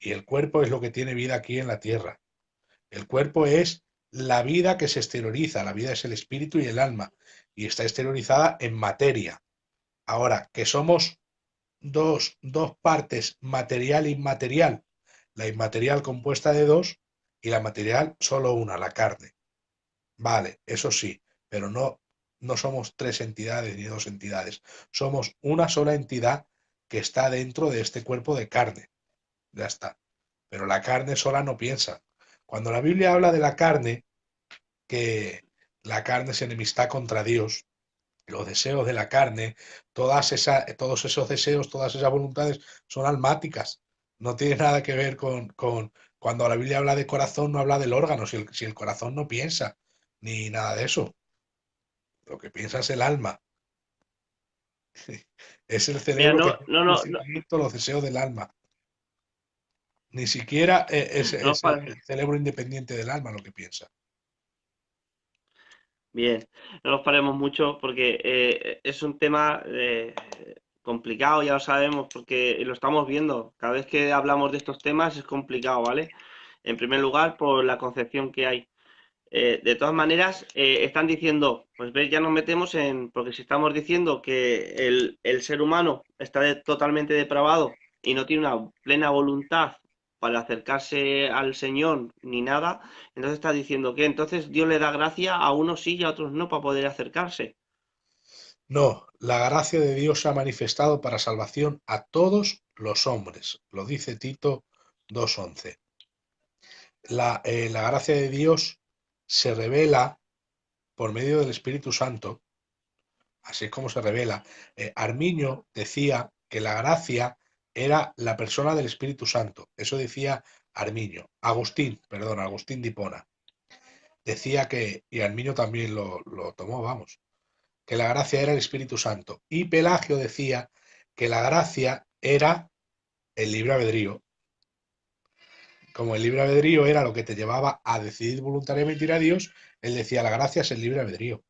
y el cuerpo es lo que tiene vida aquí en la tierra. El cuerpo es la vida que se exterioriza, la vida es el espíritu y el alma, y está exteriorizada en materia. Ahora, que somos dos partes, material e inmaterial. La inmaterial compuesta de dos y la material solo una, la carne. Vale, eso sí, pero no somos tres entidades ni dos entidades. Somos una sola entidad que está dentro de este cuerpo de carne. Ya está. Pero la carne sola no piensa. Cuando la Biblia habla de la carne, que la carne es enemistad contra Dios, los deseos de la carne, todos esos deseos, todas esas voluntades son almáticas. No tiene nada que ver cuando la Biblia habla de corazón, no habla del órgano, si el corazón no piensa, ni nada de eso. Lo que piensa es el alma. Es el Mira, cerebro que no, tiene no, no, no, funcionamiento, los deseos del alma. Ni siquiera no nos es pa- el cerebro independiente del alma lo que piensa. bien, no nos paremos mucho porque es un tema complicado, ya lo sabemos, porque lo estamos viendo. Cada vez que hablamos de estos temas es complicado, ¿vale? En primer lugar, por la concepción que hay. De todas maneras, están diciendo, pues ves, ya nos metemos en, porque si estamos diciendo que el ser humano está totalmente depravado y no tiene una plena voluntad para acercarse al Señor ni nada, entonces está diciendo que entonces Dios le da gracia a unos sí y a otros no para poder acercarse. No, la gracia de Dios se ha manifestado para salvación a todos los hombres. Lo dice Tito 2:11. La gracia de Dios se revela por medio del Espíritu Santo, así es como se revela. Arminio decía que la gracia era la persona del Espíritu Santo. Eso decía Arminio. Agustín, perdón, Agustín de Hipona. Decía que, y Arminio también lo tomó, vamos, que la gracia era el Espíritu Santo. Y Pelagio decía que la gracia era el libre albedrío. Como el libre albedrío era lo que te llevaba a decidir voluntariamente ir a Dios, él decía la gracia es el libre albedrío.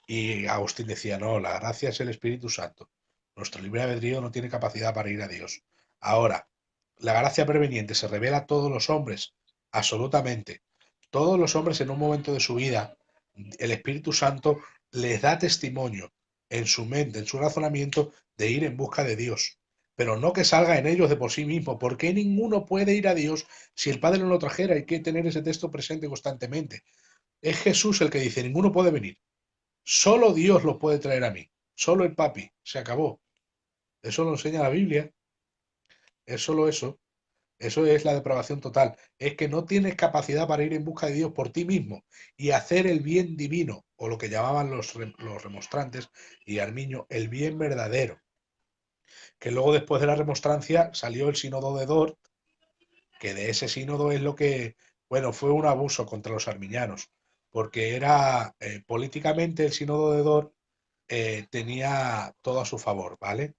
Y Agustín decía, no, la gracia es el Espíritu Santo. Nuestro libre albedrío no tiene capacidad para ir a Dios. Ahora, la gracia preveniente se revela a todos los hombres, absolutamente. Todos los hombres en un momento de su vida, el Espíritu Santo les da testimonio en su mente, en su razonamiento, de ir en busca de Dios. Pero no que salga en ellos de por sí mismo, porque ninguno puede ir a Dios si el Padre no lo trajera. Hay que tener ese texto presente constantemente. Es Jesús el que dice, ninguno puede venir. Solo Dios lo puede traer a mí. Solo el papi. Se acabó. Eso lo enseña la Biblia. Es solo eso. Eso es la depravación total. Es que no tienes capacidad para ir en busca de Dios por ti mismo y hacer el bien divino, o lo que llamaban los remonstrantes y Armiño, el bien verdadero. Que luego, después de la remonstrancia, salió el sínodo de Dort, que de ese sínodo es lo que, bueno, fue un abuso contra los arminianos, porque era políticamente el sínodo de Dort tenía todo a su favor, ¿vale?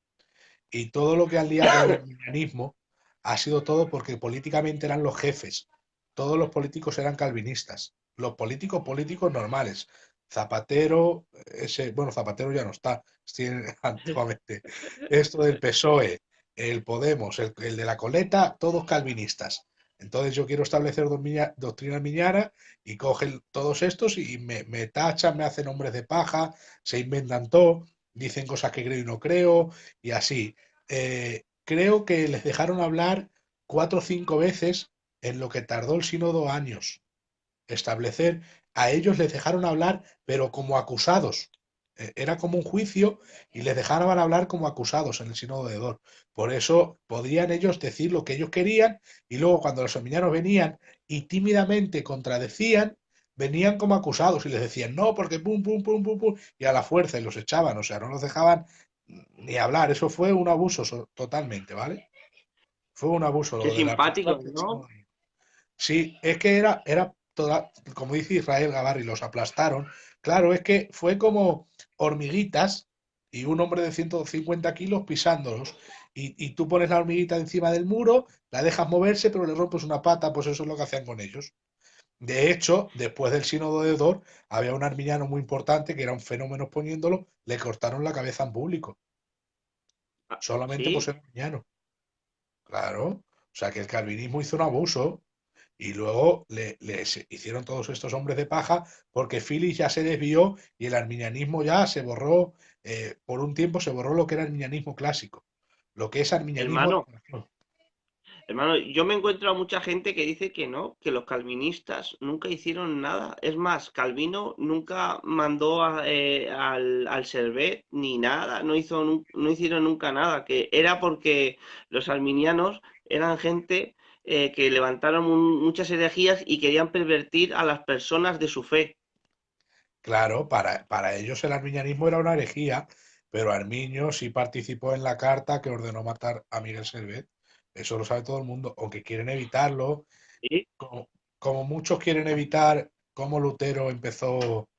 Y todo lo que han liado con el arminianismo ha sido todo porque políticamente eran los jefes. Todos los políticos eran calvinistas. Los políticos normales. Zapatero, bueno, Zapatero ya no está, antiguamente. Esto del PSOE, el Podemos, el de la coleta, todos calvinistas. Entonces yo quiero establecer doctrina arminiana y cogen todos estos y me tachan, me hacen hombres de paja, se inventan todo, dicen cosas que creo y no creo, y así. Creo que les dejaron hablar 4 o 5 veces en lo que tardó el sínodo años establecer. A ellos les dejaron hablar, pero como acusados. Era como un juicio y les dejaban hablar como acusados en el sínodo de Dort. Por eso podían ellos decir lo que ellos querían y luego cuando los arminianos venían y tímidamente contradecían, venían como acusados y les decían no, porque pum, pum, pum, pum, pum, y a la fuerza y los echaban, o sea, no los dejaban ni hablar. Eso fue un abuso totalmente, ¿vale? Fue un abuso Qué lo de la simpáticos, remonstrancia del ¿no? sínodo. Sí, es que era toda, como dice Israel Gavarri, los aplastaron. Claro, es que fue como hormiguitas y un hombre de 150 kilos pisándolos. Y tú pones la hormiguita encima del muro, la dejas moverse, pero le rompes una pata, pues eso es lo que hacían con ellos. De hecho, después del sínodo de Dort, había un arminiano muy importante que era un fenómeno exponiéndolo, le cortaron la cabeza en público, Ah, solamente por ¿sí? ser arminiano. Claro. O sea que el calvinismo hizo un abuso. Y luego les hicieron todos estos hombres de paja porque Philly ya se desvió y el arminianismo ya se borró, por un tiempo se borró lo que era arminianismo clásico, lo que es arminianismo de Hermano, corazón. hermano, yo me encuentro a mucha gente que dice que no, que los calvinistas nunca hicieron nada. Es más, Calvino nunca mandó al Servet ni nada, no hicieron nunca nada, que era porque los arminianos eran gente que levantaron muchas herejías y querían pervertir a las personas de su fe. Claro, para ellos el arminianismo era una herejía, pero Arminio sí participó en la carta que ordenó matar a Miguel Servet. Eso lo sabe todo el mundo, aunque quieren evitarlo, ¿Sí? como, como muchos quieren evitar cómo Lutero empezó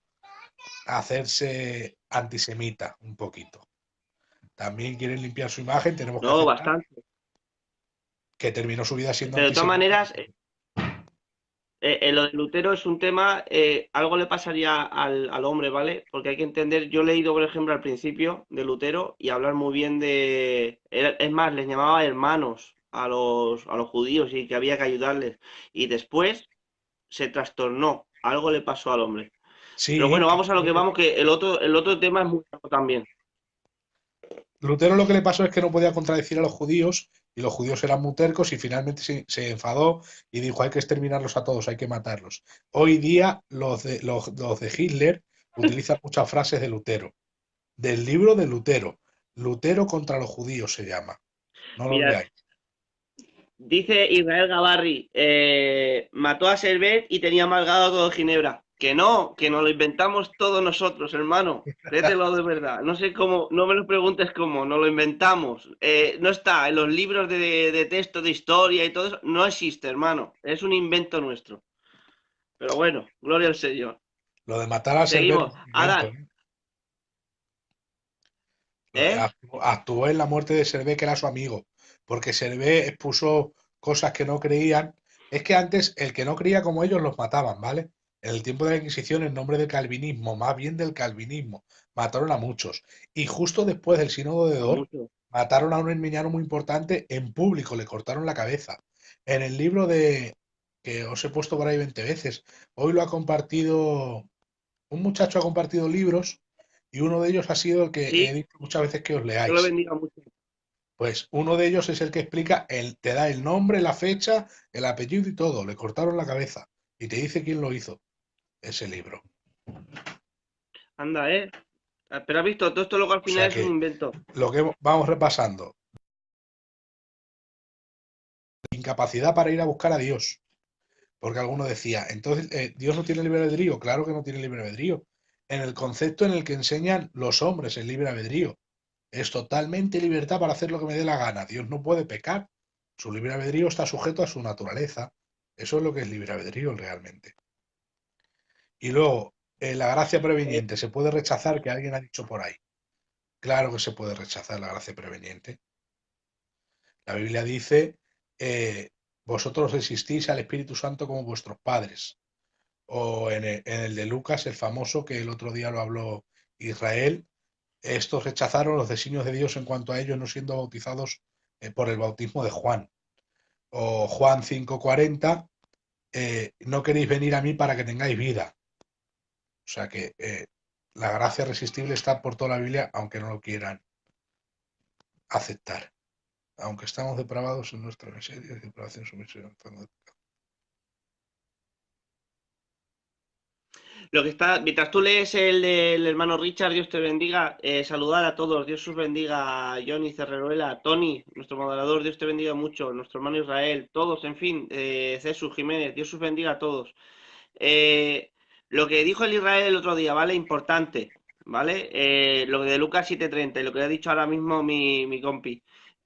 a hacerse antisemita un poquito. También quieren limpiar su imagen, tenemos que No, aceptar bastante. que terminó su vida siendo Pero de todas antisemita. maneras, lo de Lutero es un tema, algo le pasaría al hombre, ¿vale? Porque hay que entender, yo he leído, por ejemplo, al principio de Lutero y hablar muy bien es más, les llamaba hermanos a los judíos y que había que ayudarles. Y después se trastornó, algo le pasó al hombre. Pero Sí, bueno, vamos a lo que vamos, que el otro tema es muy largo también. Lutero lo que le pasó es que no podía contradecir a los judíos y los judíos eran muy tercos y finalmente se enfadó y dijo hay que exterminarlos a todos, hay que matarlos. Hoy día los de Hitler utilizan muchas frases de Lutero, del libro de Lutero. Lutero contra los judíos se llama. No lo Mira, leáis. dice Israel Gavarri, mató a Servet y tenía amargado todo Ginebra. Que nos lo inventamos todos nosotros, hermano. Créetelo de verdad. No sé cómo, no me lo preguntes cómo, nos lo inventamos. No está en los libros de texto de historia y todo eso. No existe, hermano. Es un invento nuestro. Pero bueno, gloria al Señor. Lo de matar a Servet Seguimos. no es un invento, Adán, ¿eh? ¿eh? Actuó en la muerte de Servet, que era su amigo, porque Servet expuso cosas que no creían. Es que antes el que no creía como ellos los mataban, ¿vale? En el tiempo de la Inquisición, en nombre del calvinismo, más bien del calvinismo, mataron a muchos. Y justo después del Sínodo de A Dort, muchos. mataron a un herminiano muy importante en público, le cortaron la cabeza. En el libro de que os he puesto por ahí 20 veces, hoy lo ha compartido, un muchacho ha compartido libros y uno de ellos ha sido el que he Sí, dicho muchas veces que os Dios lo leáis. bendiga mucho. Pues uno de ellos es el que explica, te da el nombre, la fecha, el apellido y todo. Le cortaron la cabeza y te dice quién lo hizo, ese libro. Anda, ¿eh? Pero has visto, todo esto luego al O final sea es un que invento. lo que vamos repasando, incapacidad para ir a buscar a Dios. Porque alguno decía, entonces, ¿Dios no tiene libre albedrío? Claro que no tiene libre albedrío. En el concepto en el que enseñan los hombres el libre albedrío. Es totalmente libertad para hacer lo que me dé la gana. Dios no puede pecar. Su libre albedrío está sujeto a su naturaleza. Eso es lo que es libre albedrío realmente. Y luego, la gracia Eh, preveniente, ¿se puede rechazar que alguien ha dicho por ahí? Claro que se puede rechazar la gracia preveniente. La Biblia dice, vosotros existís al Espíritu Santo como vuestros padres. O en el de Lucas, el famoso que el otro día lo habló Israel, estos rechazaron los designios de Dios en cuanto a ellos no siendo bautizados por el bautismo de Juan. O Juan 5:40, no queréis venir a mí para que tengáis vida. O sea que la gracia irresistible está por toda la Biblia, aunque no lo quieran aceptar. Aunque estamos depravados en nuestra miseria, depravación, sumisión. Lo que está, mientras tú lees el del hermano Richard, Dios te bendiga, saludar a todos, Dios os bendiga, a Johnny Cerreruela, a Tony, nuestro moderador, Dios te bendiga mucho, nuestro hermano Israel, todos, en fin, Jesús Jiménez, Dios os bendiga a todos. Eh, lo que dijo el Israel el otro día, ¿vale? Importante, ¿vale? Lo de Lucas 7:30 y lo que ha dicho ahora mismo mi compi.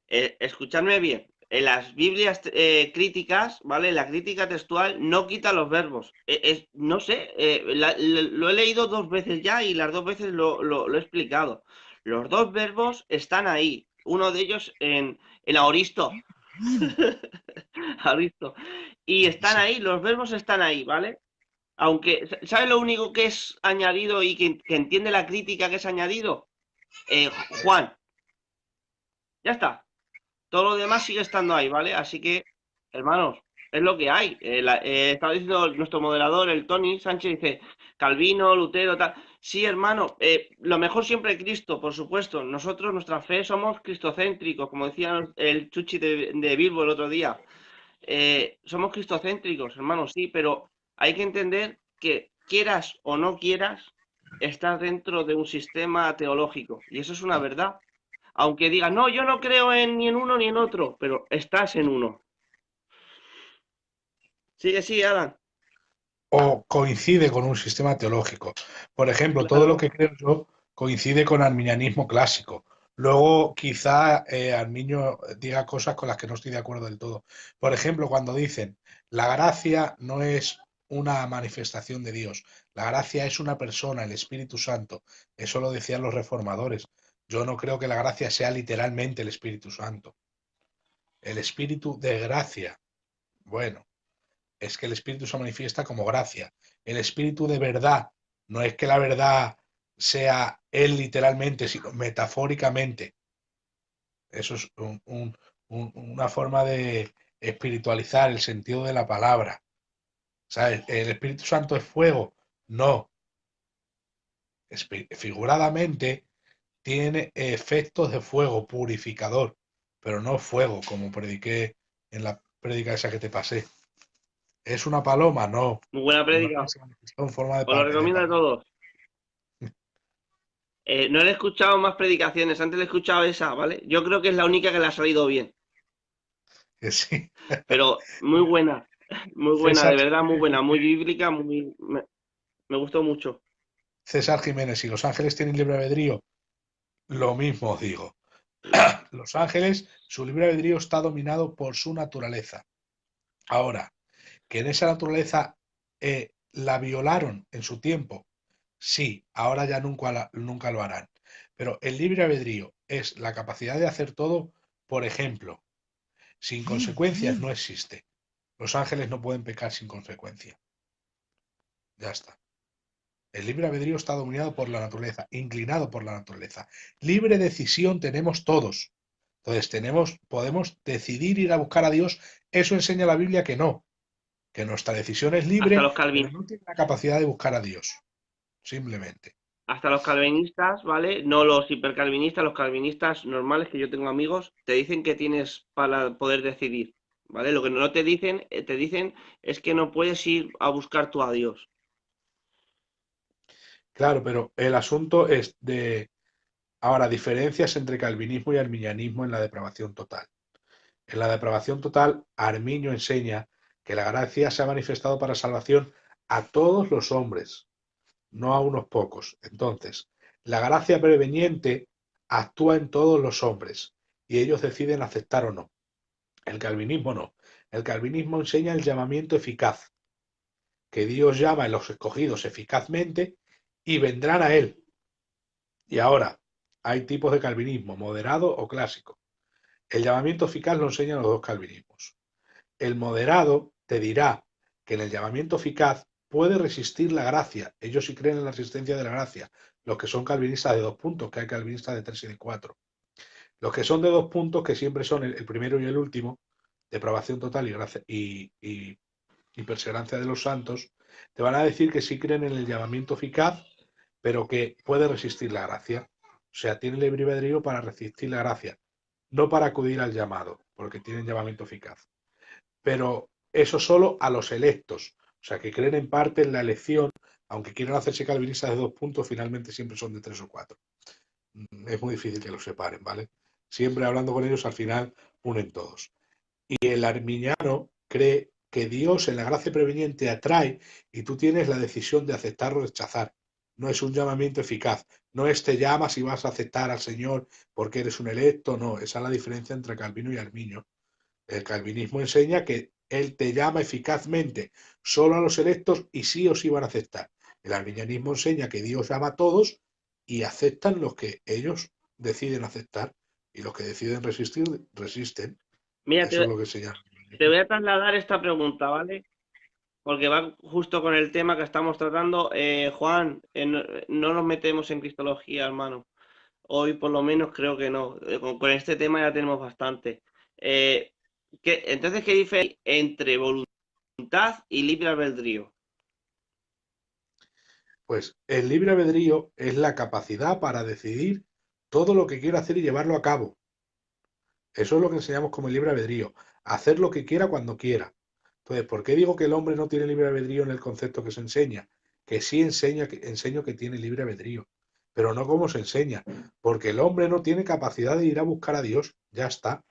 Escuchadme bien. En las Biblias críticas, ¿vale? La crítica textual no quita los verbos. No sé, lo he leído dos veces ya y las dos veces lo he explicado. Los dos verbos están ahí. Uno de ellos en aoristo. Aoristo. Y están Sí. ahí, los verbos están ahí, ¿vale? Aunque, ¿sabes lo único que es añadido y que entiende la crítica que es añadido? Juan, ya está. Todo lo demás sigue estando ahí, ¿vale? Así que, hermanos, es lo que hay. Estaba diciendo nuestro moderador, el Tony Sánchez, dice, Calvino, Lutero, tal. Sí, hermano, lo mejor siempre Cristo, por supuesto. Nosotros, nuestra fe, somos cristocéntricos, como decía el Chuchi de Bilbo el otro día. Somos cristocéntricos, hermanos, sí, pero hay que entender que quieras o no quieras, estás dentro de un sistema teológico. Y eso es una verdad. Aunque digas, no, yo no creo ni en uno ni en otro, pero estás en uno. Sigue, sigue, Adam. o coincide con un sistema teológico. Por ejemplo, todo lo Claro. que creo yo coincide con arminianismo clásico. Luego, quizá Arminio diga cosas con las que no estoy de acuerdo del todo. Por ejemplo, cuando dicen, la gracia no es una manifestación de Dios, la gracia es una persona, el Espíritu Santo. Eso lo decían los reformadores. Yo no creo que la gracia sea literalmente el Espíritu Santo. El Espíritu de gracia. Bueno, es que el Espíritu se manifiesta como gracia. El Espíritu de verdad no es que la verdad sea Él literalmente, sino metafóricamente. Eso es una forma de espiritualizar el sentido de la palabra. ¿Sabes? ¿El Espíritu Santo es fuego? No. Figuradamente tiene efectos de fuego purificador, pero no fuego, como prediqué en la prédica esa que te pasé. ¿Es una paloma? No. Muy buena Una prédica. que se manifestó en forma Os lo de recomiendo a paloma. todos. No le he escuchado más predicaciones, antes le he escuchado esa, ¿vale? Yo creo que es la única que le ha salido bien, Que sí. pero muy buena, César de verdad, muy Jiménez, buena, muy bíblica, me gustó mucho. César Jiménez y Los Ángeles tienen libre albedrío. Lo mismo os digo. Los Ángeles, su libre albedrío está dominado por su naturaleza. Ahora, que en esa naturaleza la violaron en su tiempo, sí, ahora ya nunca lo harán. Pero el libre albedrío es la capacidad de hacer todo, por ejemplo, sin consecuencias no existe. Los ángeles no pueden pecar sin consecuencia. Ya está. El libre albedrío está dominado por la naturaleza, inclinado por la naturaleza. Libre decisión tenemos todos. Entonces podemos decidir ir a buscar a Dios. Eso enseña la Biblia que nuestra decisión es Hasta libre, los pero calvin, no tiene la capacidad de buscar a Dios. Simplemente. hasta los calvinistas, ¿vale? No los hipercalvinistas, los calvinistas normales que yo tengo amigos, te dicen que tienes para poder decidir, ¿vale? Lo que no te dicen es que no puedes ir a buscar tú a Dios. Claro, pero el asunto es de ahora diferencias entre calvinismo y arminianismo en la depravación total. En la depravación total, Arminio enseña que la gracia se ha manifestado para salvación a todos los hombres, no a unos pocos. Entonces, la gracia preveniente actúa en todos los hombres y ellos deciden aceptar o no. El calvinismo no. El calvinismo enseña el llamamiento eficaz, que Dios llama a los escogidos eficazmente y vendrán a Él. Y ahora, hay tipos de calvinismo, moderado o clásico. El llamamiento eficaz lo enseñan los dos calvinismos. El moderado te dirá que en el llamamiento eficaz puede resistir la gracia. Ellos sí creen en la resistencia de la gracia. Los que son calvinistas de 2 puntos, que hay calvinistas de 3 y de 4. Los que son de 2 puntos, que siempre son el primero y el último, depravación total y, gracia, y perseverancia de los santos, te van a decir que sí creen en el llamamiento eficaz, pero que puede resistir la gracia. O sea, tiene libre albedrío para resistir la gracia, no para acudir al llamado, porque tienen llamamiento eficaz. Pero eso solo a los electos, o sea, que creen en parte en la elección, aunque quieran hacerse calvinistas de 2 puntos, finalmente siempre son de 3 o 4. Es muy difícil que los separen, ¿vale? Siempre hablando con ellos, al final unen todos. Y el arminiano cree que Dios en la gracia preveniente atrae y tú tienes la decisión de aceptar o rechazar. No es un llamamiento eficaz. No es te llamas y vas a aceptar al Señor porque eres un electo. No, esa es la diferencia entre Calvino y Arminio. El calvinismo enseña que Él te llama eficazmente solo a los electos y sí o sí van a aceptar. El arminianismo enseña que Dios llama a todos y aceptan los que ellos deciden aceptar y los que deciden resistir, resisten. Mira, Eso es lo que se llama. te voy a trasladar esta pregunta, ¿vale? Porque va justo con el tema que estamos tratando. Juan, no nos metemos en cristología, hermano. Hoy por lo menos creo que no. Con este tema ya tenemos bastante. Eh, entonces, ¿qué diferencia hay entre voluntad y libre albedrío? Pues el libre albedrío es la capacidad para decidir todo lo que quiero hacer y llevarlo a cabo. Eso es lo que enseñamos como el libre albedrío. Hacer lo que quiera cuando quiera. Entonces, ¿por qué digo que el hombre no tiene libre albedrío en el concepto que se enseña? Que sí enseño que tiene libre albedrío, pero no como se enseña, porque el hombre no tiene capacidad de ir a buscar a Dios, ya está.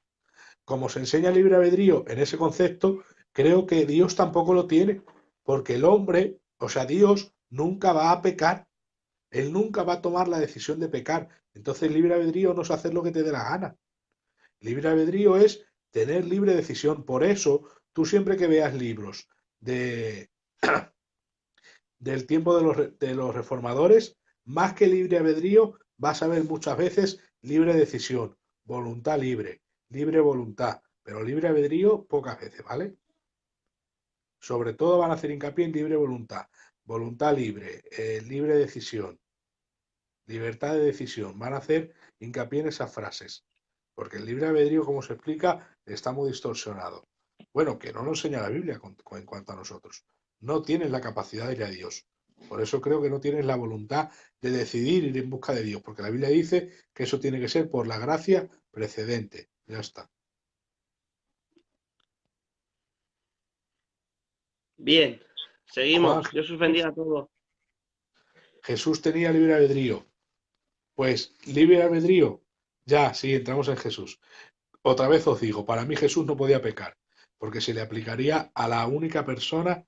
Como se enseña libre albedrío en ese concepto, creo que Dios tampoco lo tiene. porque el hombre, o sea, Dios nunca va a pecar, él nunca va a tomar la decisión de pecar. Entonces, libre albedrío no es hacer lo que te dé la gana. Libre albedrío es tener libre decisión. Por eso, tú siempre que veas libros de, del tiempo de los reformadores, más que libre albedrío, vas a ver muchas veces libre decisión, voluntad libre, libre voluntad, pero libre albedrío pocas veces, ¿vale? Sobre todo van a hacer hincapié en libre voluntad, voluntad libre, libre decisión, libertad de decisión. Van a hacer hincapié en esas frases, porque el libre albedrío, como se explica, está muy distorsionado. Bueno, que no lo enseña la Biblia en cuanto a nosotros. No tienes la capacidad de ir a Dios. Por eso creo que no tienes la voluntad de decidir ir en busca de Dios, porque la Biblia dice que eso tiene que ser por la gracia precedente. Ya está. Bien, Juan, seguimos. Yo suspendí a todo. Jesús tenía libre albedrío. Pues libre albedrío. Ya, sí, entramos en Jesús. Otra vez os digo, para mí Jesús no podía pecar, porque se le aplicaría a la única persona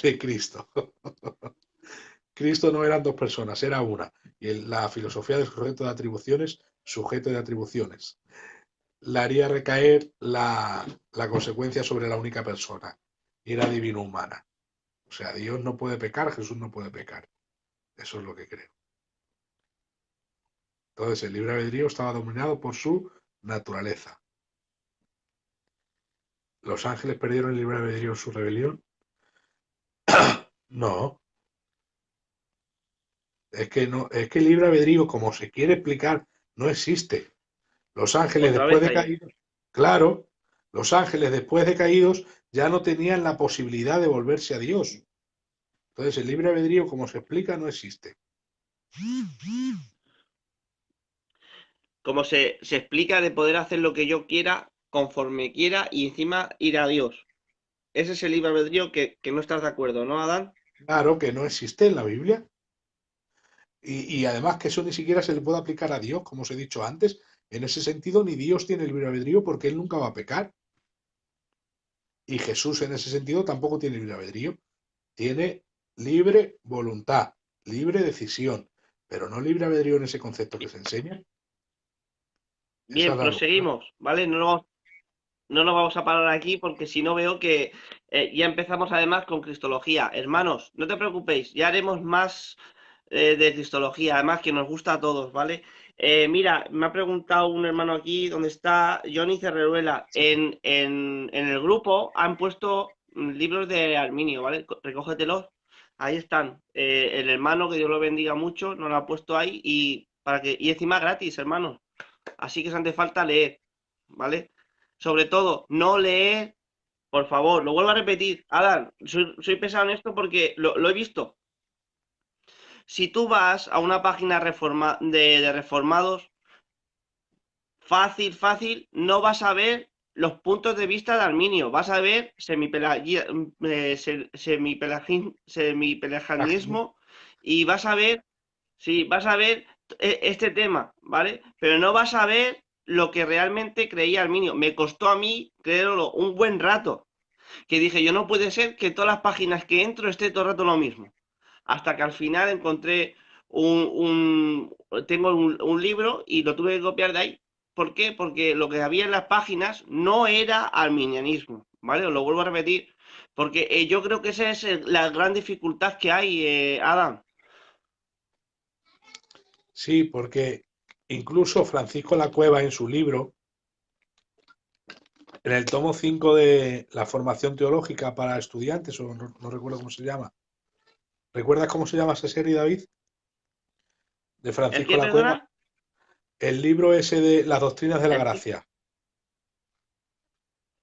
de Cristo. Cristo no eran dos personas, era una. Y la filosofía del sujeto de atribuciones, sujeto de atribuciones, la haría recaer la consecuencia sobre la única persona. Y era divino humana. O sea, Dios no puede pecar, Jesús no puede pecar. Eso es lo que creo. Entonces, el libre albedrío estaba dominado por su naturaleza. ¿Los ángeles perdieron el libre albedrío en su rebelión? No, es que no, es que el libre albedrío, como se quiere explicar, no existe. Los ángeles Otra después vez de ahí. caídos, claro, los ángeles después de caídos ya no tenían la posibilidad de volverse a Dios. Entonces, el libre albedrío, como se explica, no existe. Como se explica de poder hacer lo que yo quiera, conforme quiera, y encima ir a Dios. Ese es el libre albedrío que no estás de acuerdo, ¿no, Adán? Claro que no existe en la Biblia. Y además que eso ni siquiera se le puede aplicar a Dios, como os he dicho antes. En ese sentido, ni Dios tiene libre albedrío porque Él nunca va a pecar. Y Jesús en ese sentido tampoco tiene libre albedrío. Tiene libre voluntad, libre decisión, pero no libre albedrío en ese concepto que se enseña. Esa es Bien, la locura. proseguimos, ¿vale? No nos vamos a parar aquí porque si no veo que ya empezamos además con Cristología. Hermanos, no te preocupéis, ya haremos más de Cristología, además que nos gusta a todos, ¿vale? Mira, me ha preguntado un hermano aquí, ¿dónde está Johnny Cerreruela? En el grupo han puesto libros de Arminio, ¿vale? Recógetelos, ahí están. El hermano, que Dios lo bendiga mucho, nos lo ha puesto ahí y encima gratis, hermanos. Así que os hace falta leer, ¿vale? Sobre todo, no leer, por favor, lo vuelvo a repetir. Alan, soy pesado en esto porque lo he visto. Si tú vas a una página de reformados, fácil, no vas a ver los puntos de vista de Arminio, vas a ver semipelagianismo y vas a ver, sí, vas a ver este tema, ¿vale? Pero no vas a ver lo que realmente creía Arminio. Me costó a mí creerlo un buen rato, que dije, yo no puede ser que todas las páginas que entro esté todo el rato lo mismo. Hasta que al final encontré tengo un libro y lo tuve que copiar de ahí. ¿Por qué? Porque lo que había en las páginas no era arminianismo, ¿vale? Os lo vuelvo a repetir, porque yo creo que esa es la gran dificultad que hay, Adam. Sí, porque incluso Francisco La Cueva en su libro, en el tomo 5 de la formación teológica para estudiantes, o no, no recuerdo cómo se llama. ¿Recuerdas cómo se llama esa serie, David? De ¿El Francisco qué, La Cueva. perdona? El libro ese de las doctrinas de la ¿El qué? gracia,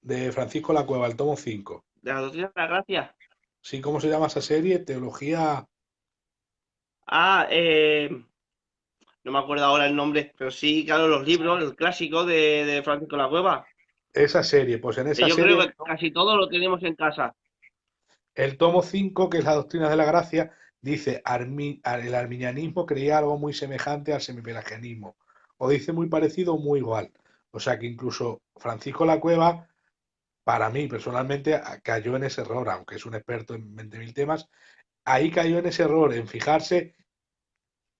de Francisco La Cueva, el tomo 5. ¿De la doctrina de la gracia? Sí, ¿cómo se llama esa serie? Teología, Ah, no me acuerdo ahora el nombre, pero sí, claro, los libros, el clásico de Francisco La Cueva. esa serie. Pues en esa Yo creo serie, que casi todo lo tenemos en casa. el tomo 5, que es la doctrina de la gracia, dice, el arminianismo creía algo muy semejante al semipelagianismo, o dice muy parecido o muy igual. O sea que incluso Francisco La Cueva para mí personalmente cayó en ese error, aunque es un experto en 20.000 temas, ahí cayó en ese error, en fijarse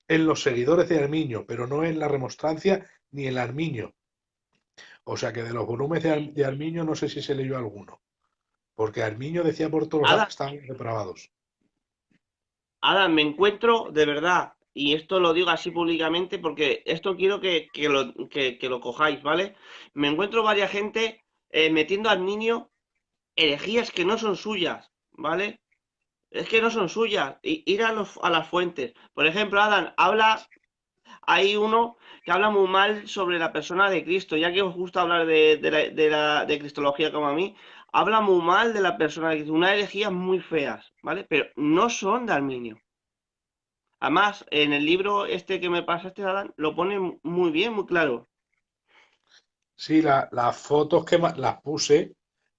en los seguidores de Arminio, pero no en la remonstrancia ni en Arminio. O sea que de los volúmenes de Arminio no sé si se leyó alguno, porque Arminio decía por todos lados Adam, que estaban depravados. Adam, me encuentro de verdad, y esto lo digo así públicamente porque esto quiero que lo cojáis, ¿vale? Me encuentro varias gente metiendo al niño herejías que no son suyas, ¿vale? Es que no son suyas. Ir a las fuentes. Por ejemplo, Adam, hay uno que habla muy mal sobre la persona de Cristo, ya que os gusta hablar de cristología como a mí, habla muy mal de la persona de Cristo, unas herejías muy feas, ¿vale? Pero no son de Arminio. Además, en el libro este que me pasaste, Adán, lo pone muy bien, muy claro. Sí, las fotos las puse,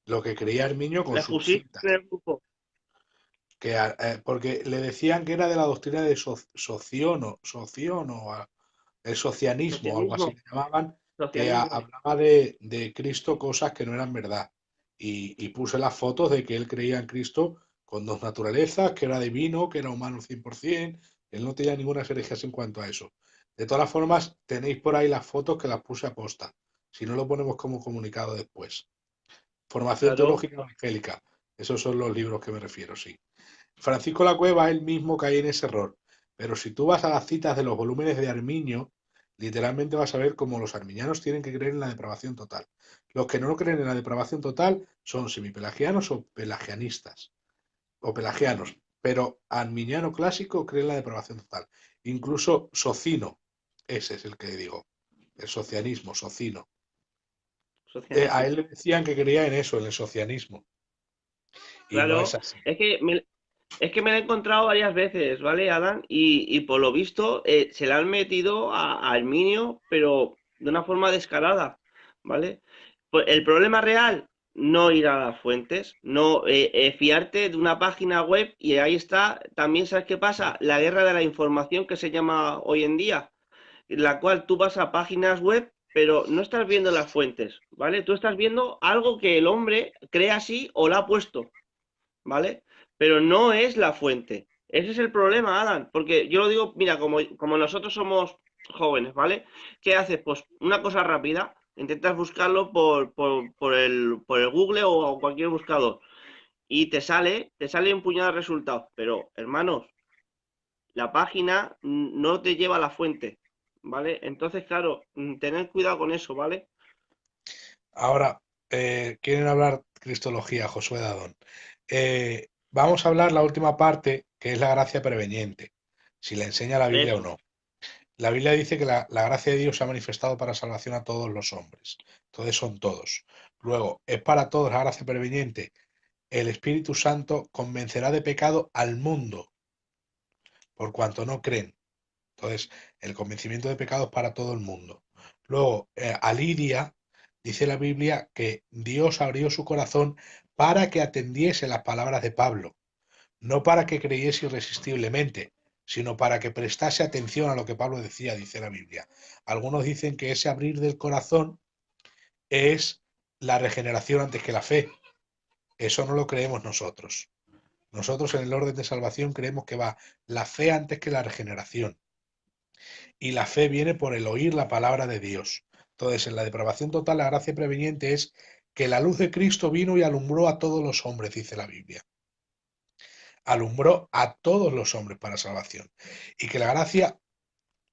lo que creía Arminio con Las sus pusiste en citas, el grupo. porque le decían que era de la doctrina de el socianismo o algo así Socialismo, le llamaban, que socialismo. hablaba de Cristo cosas que no eran verdad. Y puse las fotos de que él creía en Cristo con dos naturalezas, que era divino, que era humano 100%, él no tenía ninguna herejías en cuanto a eso. De todas formas, tenéis por ahí las fotos que las puse a posta. Si no lo ponemos como comunicado después. Formación Claro, teológica evangélica. Esos son los libros que me refiero, sí. Francisco la Cueva él mismo cae en ese error. Pero si tú vas a las citas de los volúmenes de Arminio, literalmente vas a ver cómo los arminianos tienen que creer en la depravación total. Los que no creen en la depravación total son semipelagianos o pelagianistas, o pelagianos. Pero arminiano clásico cree en la depravación total. Incluso Socino, ese es el que digo, el socianismo, Socino. A socialismo. él le decían que creía en eso, en el socianismo. Y no es Claro, así. es que me lo he encontrado varias veces, ¿vale, Adán? Y por lo visto se le han metido a Arminio, pero de una forma descarada, ¿vale? Pues el problema real, no ir a las fuentes, no fiarte de una página web y ahí está, también sabes qué pasa, la guerra de la información que se llama hoy en día, en la cual tú vas a páginas web, pero no estás viendo las fuentes, ¿vale? Tú estás viendo algo que el hombre crea así o lo ha puesto, ¿vale? Pero no es la fuente. Ese es el problema, Alan, porque yo lo digo, mira, como nosotros somos jóvenes, ¿vale? ¿Qué haces? Pues una cosa rápida, intentas buscarlo por el Google o cualquier buscador y te sale un puñado de resultados, pero hermanos, la página no te lleva a la fuente, ¿vale? Entonces, claro, tened cuidado con eso, ¿vale? Ahora, quieren hablar cristología, Josué Dadón. Vamos a hablar la última parte, que es la gracia preveniente, si le enseña la Biblia o Eso, no. La Biblia dice que la gracia de Dios se ha manifestado para salvación a todos los hombres. Entonces son todos. Luego, es para todos la gracia preveniente. El Espíritu Santo convencerá de pecado al mundo, por cuanto no creen. Entonces, el convencimiento de pecado es para todo el mundo. Luego, a Lidia dice la Biblia que Dios abrió su corazón para que atendiese las palabras de Pablo, no para que creyese irresistiblemente, sino para que prestase atención a lo que Pablo decía, dice la Biblia. Algunos dicen que ese abrir del corazón es la regeneración antes que la fe. Eso no lo creemos nosotros. Nosotros en el orden de salvación creemos que va la fe antes que la regeneración. Y la fe viene por el oír la palabra de Dios. Entonces, en la depravación total, la gracia preveniente es que la luz de Cristo vino y alumbró a todos los hombres, dice la Biblia. Alumbró a todos los hombres para salvación. Y que la gracia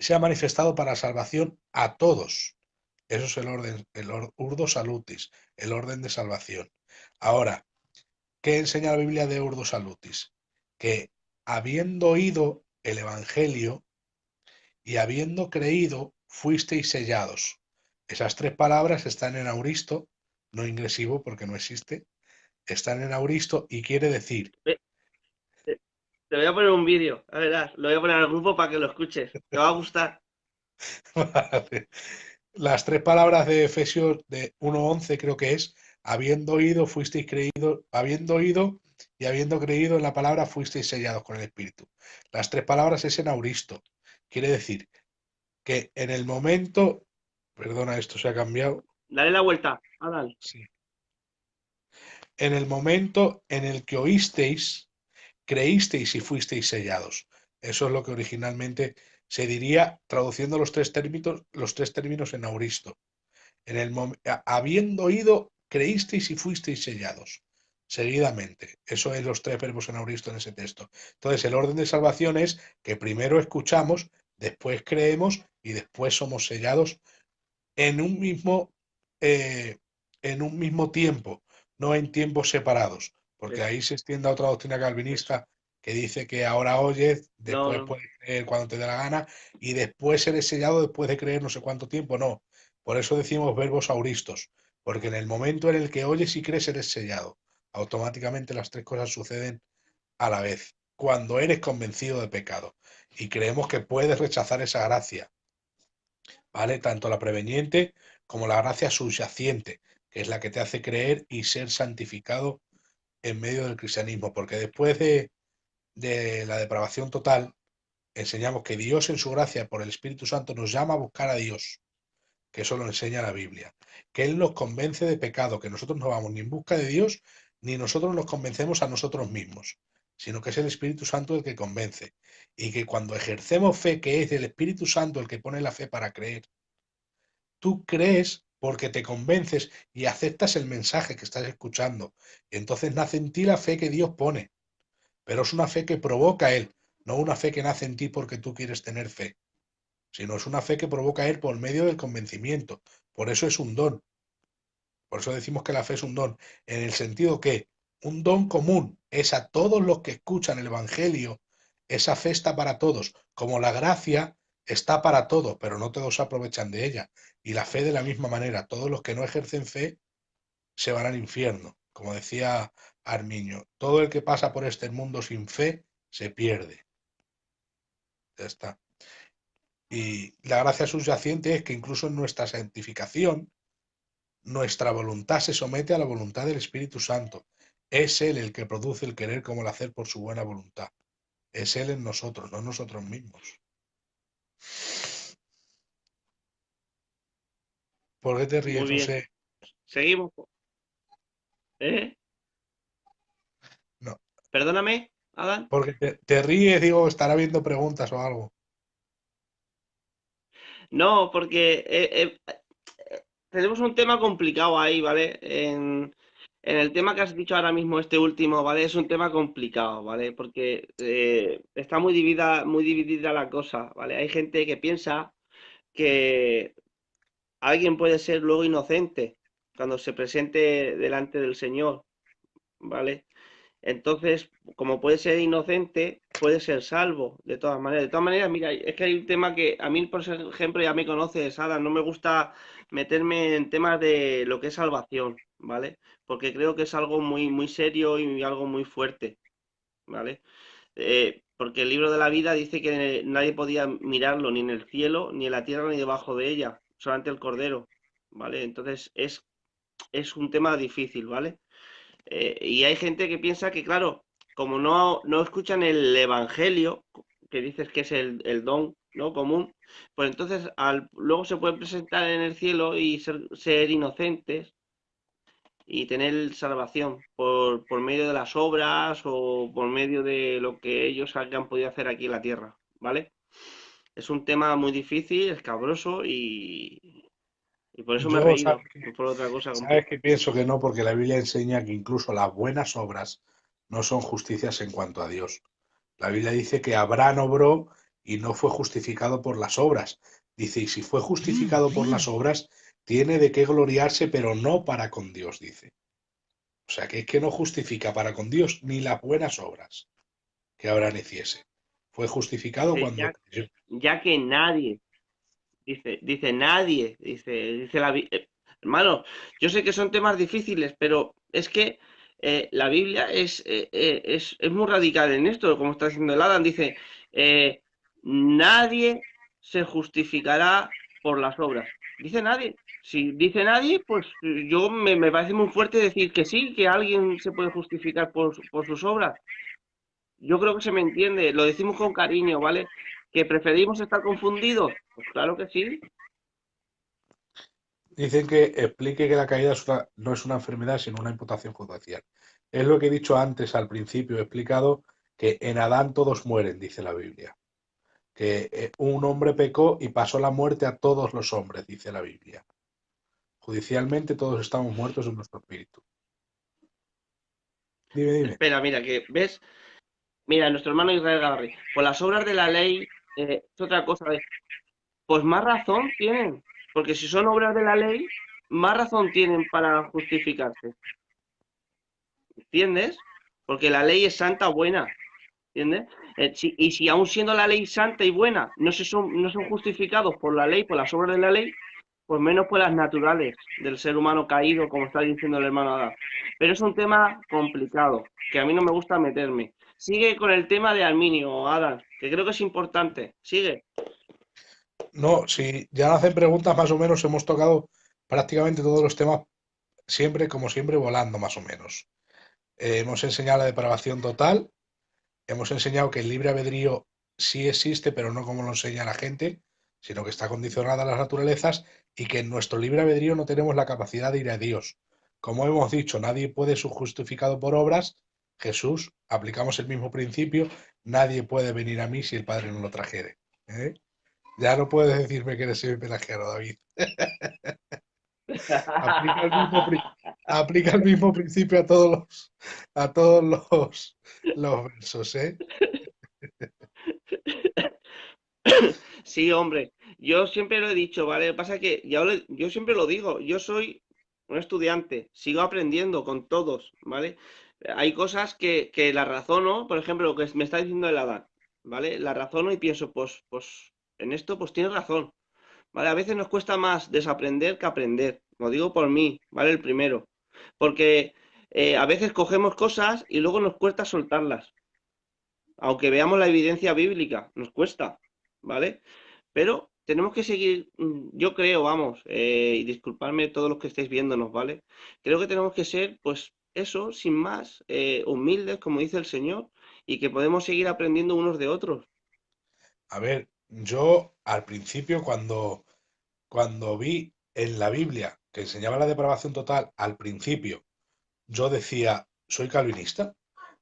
se ha manifestado para salvación a todos. Eso es el orden, urdo salutis, el orden de salvación. Ahora, ¿qué enseña la Biblia de urdo salutis? Que habiendo oído el Evangelio, y habiendo creído, fuisteis sellados. Esas tres palabras están en auristo, no ingresivo porque no existe, están en auristo y quiere decir, Ve, te voy a poner un vídeo, a ver, lo voy a poner al grupo para que lo escuches, te va a gustar. vale, las tres palabras de Efesios de 1:11 creo que es, habiendo oído, fuisteis creído, habiendo oído y habiendo creído en la palabra, fuisteis sellados con el Espíritu. Las tres palabras es en auristo, quiere decir que en el momento, perdona, esto se ha cambiado, Dale la vuelta, Adal. sí. en el momento en el que oísteis, creísteis y fuisteis sellados. Eso es lo que originalmente se diría traduciendo los tres términos en auristo. Habiendo oído, creísteis y fuisteis sellados. Seguidamente. Eso es los tres verbos en auristo en ese texto. Entonces, el orden de salvación es que primero escuchamos, después creemos y después somos sellados en un mismo, eh, en un mismo tiempo, no en tiempos separados, porque Es- ahí se extiende a otra doctrina eso. calvinista que dice que ahora oyes, No, después no. puedes creer cuando te dé la gana y después eres sellado después de creer no sé cuánto tiempo, no. Por eso decimos verbos auristos, porque en el momento en el que oyes y crees eres sellado. Automáticamente las tres cosas suceden a la vez. Cuando eres convencido de pecado y creemos que puedes rechazar esa gracia, ¿vale? Tanto la preveniente como la gracia subyaciente, que es la que te hace creer y ser santificado en medio del cristianismo, porque después de la depravación total, enseñamos que Dios en su gracia por el Espíritu Santo nos llama a buscar a Dios, que eso lo enseña la Biblia, que Él nos convence de pecado, que nosotros no vamos ni en busca de Dios, ni nosotros nos convencemos a nosotros mismos, sino que es el Espíritu Santo el que convence, y que cuando ejercemos fe, que es el Espíritu Santo el que pone la fe para creer, tú crees porque te convences y aceptas el mensaje que estás escuchando. Y entonces nace en ti la fe que Dios pone, pero es una fe que provoca Él, no una fe que nace en ti porque tú quieres tener fe, sino es una fe que provoca Él por medio del convencimiento. Por eso es un don. Por eso decimos que la fe es un don, en el sentido que un don común es a todos los que escuchan el Evangelio, esa fe está para todos, como la gracia está para todos, pero no todos se aprovechan de ella. Y la fe de la misma manera, todos los que no ejercen fe se van al infierno. Como decía Armiño, todo el que pasa por este mundo sin fe se pierde. Ya está. Y la gracia subyaciente es que incluso en nuestra santificación, nuestra voluntad se somete a la voluntad del Espíritu Santo. Es Él el que produce el querer como el hacer por su buena voluntad. Es Él en nosotros, no nosotros mismos. ¿Por qué te Muy ríes, bien. José? Seguimos. ¿Eh? No. Perdóname, Adán. Porque te ríes, digo, estará viendo preguntas o algo. No, porque tenemos un tema complicado ahí, ¿vale? En el tema que has dicho ahora mismo, este último, ¿vale? Es un tema complicado, ¿vale? Porque está muy dividida la cosa, ¿vale? Hay gente que piensa que alguien puede ser luego inocente cuando se presente delante del Señor, ¿vale? Entonces, como puede ser inocente, puede ser salvo, de todas maneras. De todas maneras, mira, es que hay un tema que a mí, por ejemplo, ya me conoces, Ada, no me gusta meterme en temas de lo que es salvación, ¿vale? Porque creo que es algo muy serio y algo muy fuerte, ¿vale? Porque el libro de la vida dice que nadie podía mirarlo ni en el cielo, ni en la tierra, ni debajo de ella, solamente el Cordero, ¿vale? Entonces es un tema difícil, ¿vale? Y hay gente que piensa que, claro, como no escuchan el evangelio, que dices que es el don, ¿no? Común, pues entonces luego se pueden presentar en el cielo y ser inocentes y tener salvación por medio de las obras o por medio de lo que ellos hayan podido hacer aquí en la tierra, ¿vale? Es un tema muy difícil, escabroso y por eso me he Yo, reído, no por otra cosa. sabes que pienso que no, porque la Biblia enseña que incluso las buenas obras no son justicias en cuanto a Dios. La Biblia dice que Abraham obró y no fue justificado por las obras. Dice, y si fue justificado por las obras, tiene de qué gloriarse, pero no para con Dios, dice. O sea, que es que no justifica para con Dios ni las buenas obras que Abraham hiciese. Fue justificado Dice, cuando creyó. ya que nadie. Dice nadie, dice hermano, yo sé que son temas difíciles, pero es que la Biblia es muy radical en esto, como está diciendo el Adam, dice, nadie se justificará por las obras. Dice nadie. Si dice nadie, pues me parece muy fuerte decir que sí, que alguien se puede justificar por sus obras. Yo creo que se me entiende, lo decimos con cariño, ¿vale? ¿Que preferimos estar confundidos? Pues claro que sí. Dicen que explique que la caída no es una enfermedad, sino una imputación judicial. Es lo que he dicho antes al principio, he explicado que en Adán todos mueren, dice la Biblia. Que un hombre pecó y pasó la muerte a todos los hombres, dice la Biblia. Judicialmente todos estamos muertos en nuestro espíritu. Dime, dime. Espera, mira, que ves, mira, nuestro hermano Israel Gavarri, por las obras de la ley, es otra cosa, pues más razón tienen, porque si son obras de la ley, más razón tienen para justificarse, ¿entiendes? Porque la ley es santa, buena, ¿entiendes? Y si aún siendo la ley santa y buena, no son justificados por la ley, por las obras de la ley, pues menos por las naturales del ser humano caído, como está diciendo el hermano Adán. Pero es un tema complicado, que a mí no me gusta meterme. Sigue con el tema de Arminio, Adán, que creo que es importante. Sigue. No, si ya no hacen preguntas, más o menos hemos tocado prácticamente todos los temas, siempre, como siempre, volando más o menos. Hemos enseñado la depravación total, hemos enseñado que el libre albedrío sí existe, pero no como lo enseña la gente, sino que está condicionada a las naturalezas y que en nuestro libre albedrío no tenemos la capacidad de ir a Dios. Como hemos dicho, nadie puede ser justificado por obras. Jesús, aplicamos el mismo principio, nadie puede venir a mí si el Padre no lo trajere. ¿Eh? Ya no puedes decirme que eres semi-pelagiano, David. Aplica el mismo, aplica el mismo principio a todos los versos, ¿eh? Sí, hombre, yo siempre lo he dicho, ¿vale? Lo que pasa es que yo siempre lo digo, yo soy un estudiante, sigo aprendiendo con todos, ¿vale? Hay cosas que la razono, por ejemplo, lo que me está diciendo el Adán, ¿vale? La razono y pienso, pues en esto pues tienes razón, ¿vale? A veces nos cuesta más desaprender que aprender, lo digo por mí, ¿vale? El primero, porque a veces cogemos cosas y luego nos cuesta soltarlas, aunque veamos la evidencia bíblica, nos cuesta, ¿vale? Pero tenemos que seguir, yo creo, vamos, y disculpadme todos los que estéis viéndonos, ¿vale? Creo que tenemos que ser, pues, eso, sin más, humildes, como dice el Señor, y que podemos seguir aprendiendo unos de otros. A ver, yo al principio cuando vi en la Biblia que enseñaba la depravación total, al principio yo decía, soy calvinista,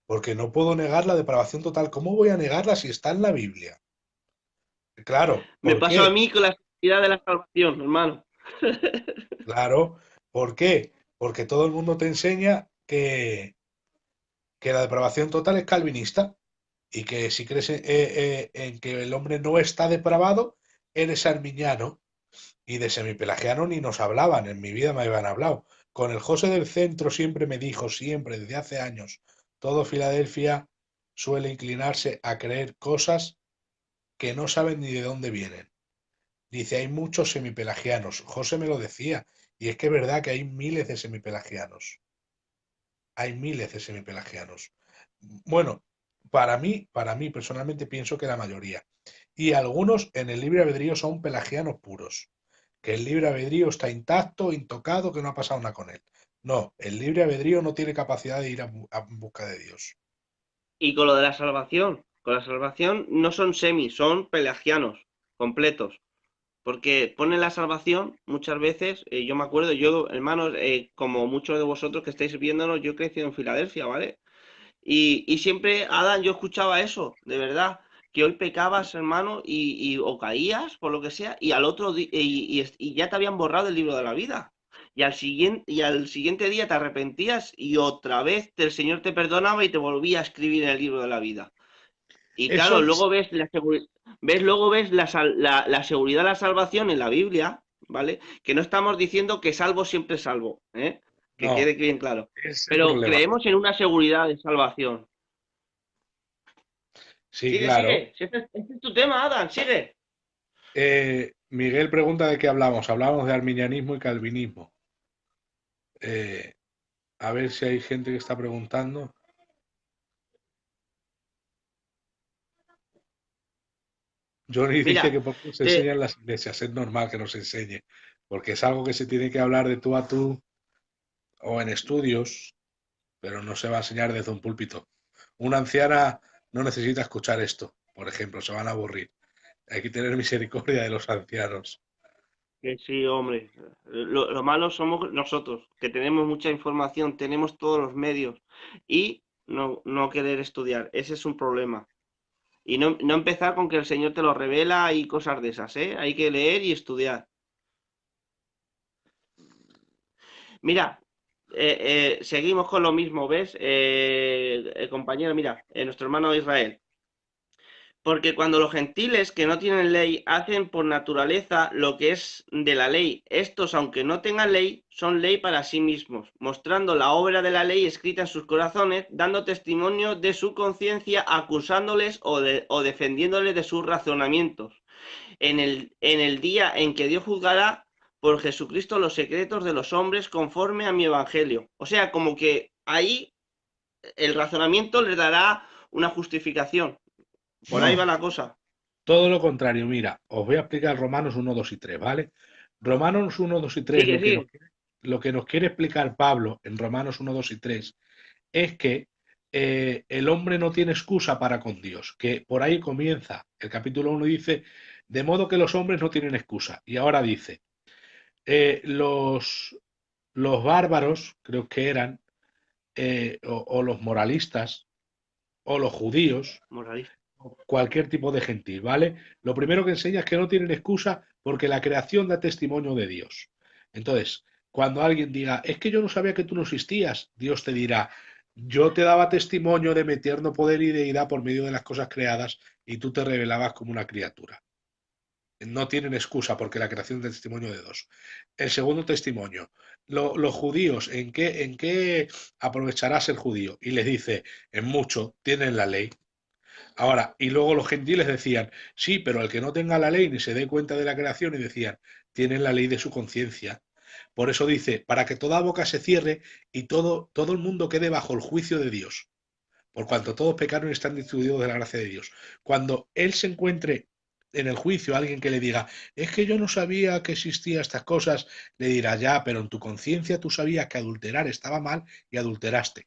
porque no puedo negar la depravación total. ¿Cómo voy a negarla si está en la Biblia? Claro, Me ¿por pasó a qué? mí con la seguridad de la salvación, hermano. Claro, ¿por qué? Porque todo el mundo te enseña que la depravación total es calvinista y que si crees en que el hombre no está depravado, eres arminiano. Y de semipelagiano ni nos hablaban, en mi vida me habían hablado. Con el José del Centro siempre me dijo, siempre, desde hace años, todo Filadelfia suele inclinarse a creer cosas que no saben ni de dónde vienen. Dice, hay muchos semipelagianos. José me lo decía, y es que es verdad que hay miles de semipelagianos. Hay miles de semipelagianos. Bueno, para mí personalmente pienso que la mayoría. Y algunos en el libre albedrío son pelagianos puros, que el libre albedrío está intacto, intocado, que no ha pasado nada con él. No, el libre albedrío no tiene capacidad de ir a busca de Dios. Y con la salvación no son semi, son pelagianos, completos. Porque pone la salvación muchas veces, yo me acuerdo, yo, hermanos, como muchos de vosotros que estáis viéndonos, yo he crecido en Filadelfia, ¿vale? Y siempre, Adán, yo escuchaba eso, de verdad, que hoy pecabas, hermano, o caías, por lo que sea, y al otro y ya te habían borrado el libro de la vida. Y al siguiente día te arrepentías y otra vez el Señor te perdonaba y te volvía a escribir en el libro de la vida. Y claro, Eso, luego ves la seguridad de la salvación en la Biblia, ¿vale? Que no estamos diciendo que salvo siempre es salvo, ¿eh? Que no, quede bien claro. es el Pero problema. creemos en una seguridad de salvación. Sí, Sigue, claro. sigue. Si este es tu tema, Adam, sigue. Miguel pregunta de qué hablamos. Hablamos de arminianismo y calvinismo. Eh, a ver si hay gente que está preguntando. Johnny dice Mira, que poco se te, enseña en las iglesias. Es normal que nos enseñe, porque es algo que se tiene que hablar de tú a tú o en estudios, pero no se va a enseñar desde un púlpito. Una anciana no necesita escuchar esto, por ejemplo, se van a aburrir. Hay que tener misericordia de los ancianos. Que sí, hombre. Lo malo somos nosotros, que tenemos mucha información, tenemos todos los medios y no querer estudiar. Ese es un problema. Y no empezar con que el Señor te lo revela y cosas de esas, ¿eh? Hay que leer y estudiar. Mira, seguimos con lo mismo, ¿ves? Compañero, mira, nuestro hermano Israel. Porque cuando los gentiles que no tienen ley hacen por naturaleza lo que es de la ley, estos, aunque no tengan ley, son ley para sí mismos, mostrando la obra de la ley escrita en sus corazones, dando testimonio de su conciencia, acusándoles o defendiéndoles de sus razonamientos. En el día en que Dios juzgará por Jesucristo los secretos de los hombres conforme a mi evangelio. O sea, como que ahí el razonamiento les dará una justificación. Por ahí No, va la cosa. todo lo contrario. Mira, os voy a explicar Romanos 1, 2 y 3, ¿vale? Romanos 1, 2 y 3, Sigue, sigue. lo que nos quiere explicar Pablo en Romanos 1, 2 y 3 es que el hombre no tiene excusa para con Dios, que por ahí comienza. El capítulo 1 dice, de modo que los hombres no tienen excusa. Y ahora dice, eh, los, los bárbaros, creo que eran, o los moralistas, o los judíos, Moralista. cualquier tipo de gentil, ¿vale? Lo primero que enseña es que no tienen excusa porque la creación da testimonio de Dios. Entonces, cuando alguien diga, es que yo no sabía que tú no existías, Dios te dirá, yo te daba testimonio de mi eterno poder y deidad por medio de las cosas creadas y tú te revelabas como una criatura. No tienen excusa porque la creación da testimonio de dos. El segundo testimonio, los judíos, en qué aprovechará ser judío? Y les dice, en mucho, tienen la ley. Ahora, y luego los gentiles decían, sí, pero el que no tenga la ley ni se dé cuenta de la creación, y decían, tienen la ley de su conciencia. Por eso dice, para que toda boca se cierre y todo el mundo quede bajo el juicio de Dios. Por cuanto todos pecaron y están destituidos de la gracia de Dios. Cuando Él se encuentre en el juicio alguien que le diga, es que yo no sabía que existían estas cosas, le dirá, ya, pero en tu conciencia tú sabías que adulterar estaba mal y adulteraste.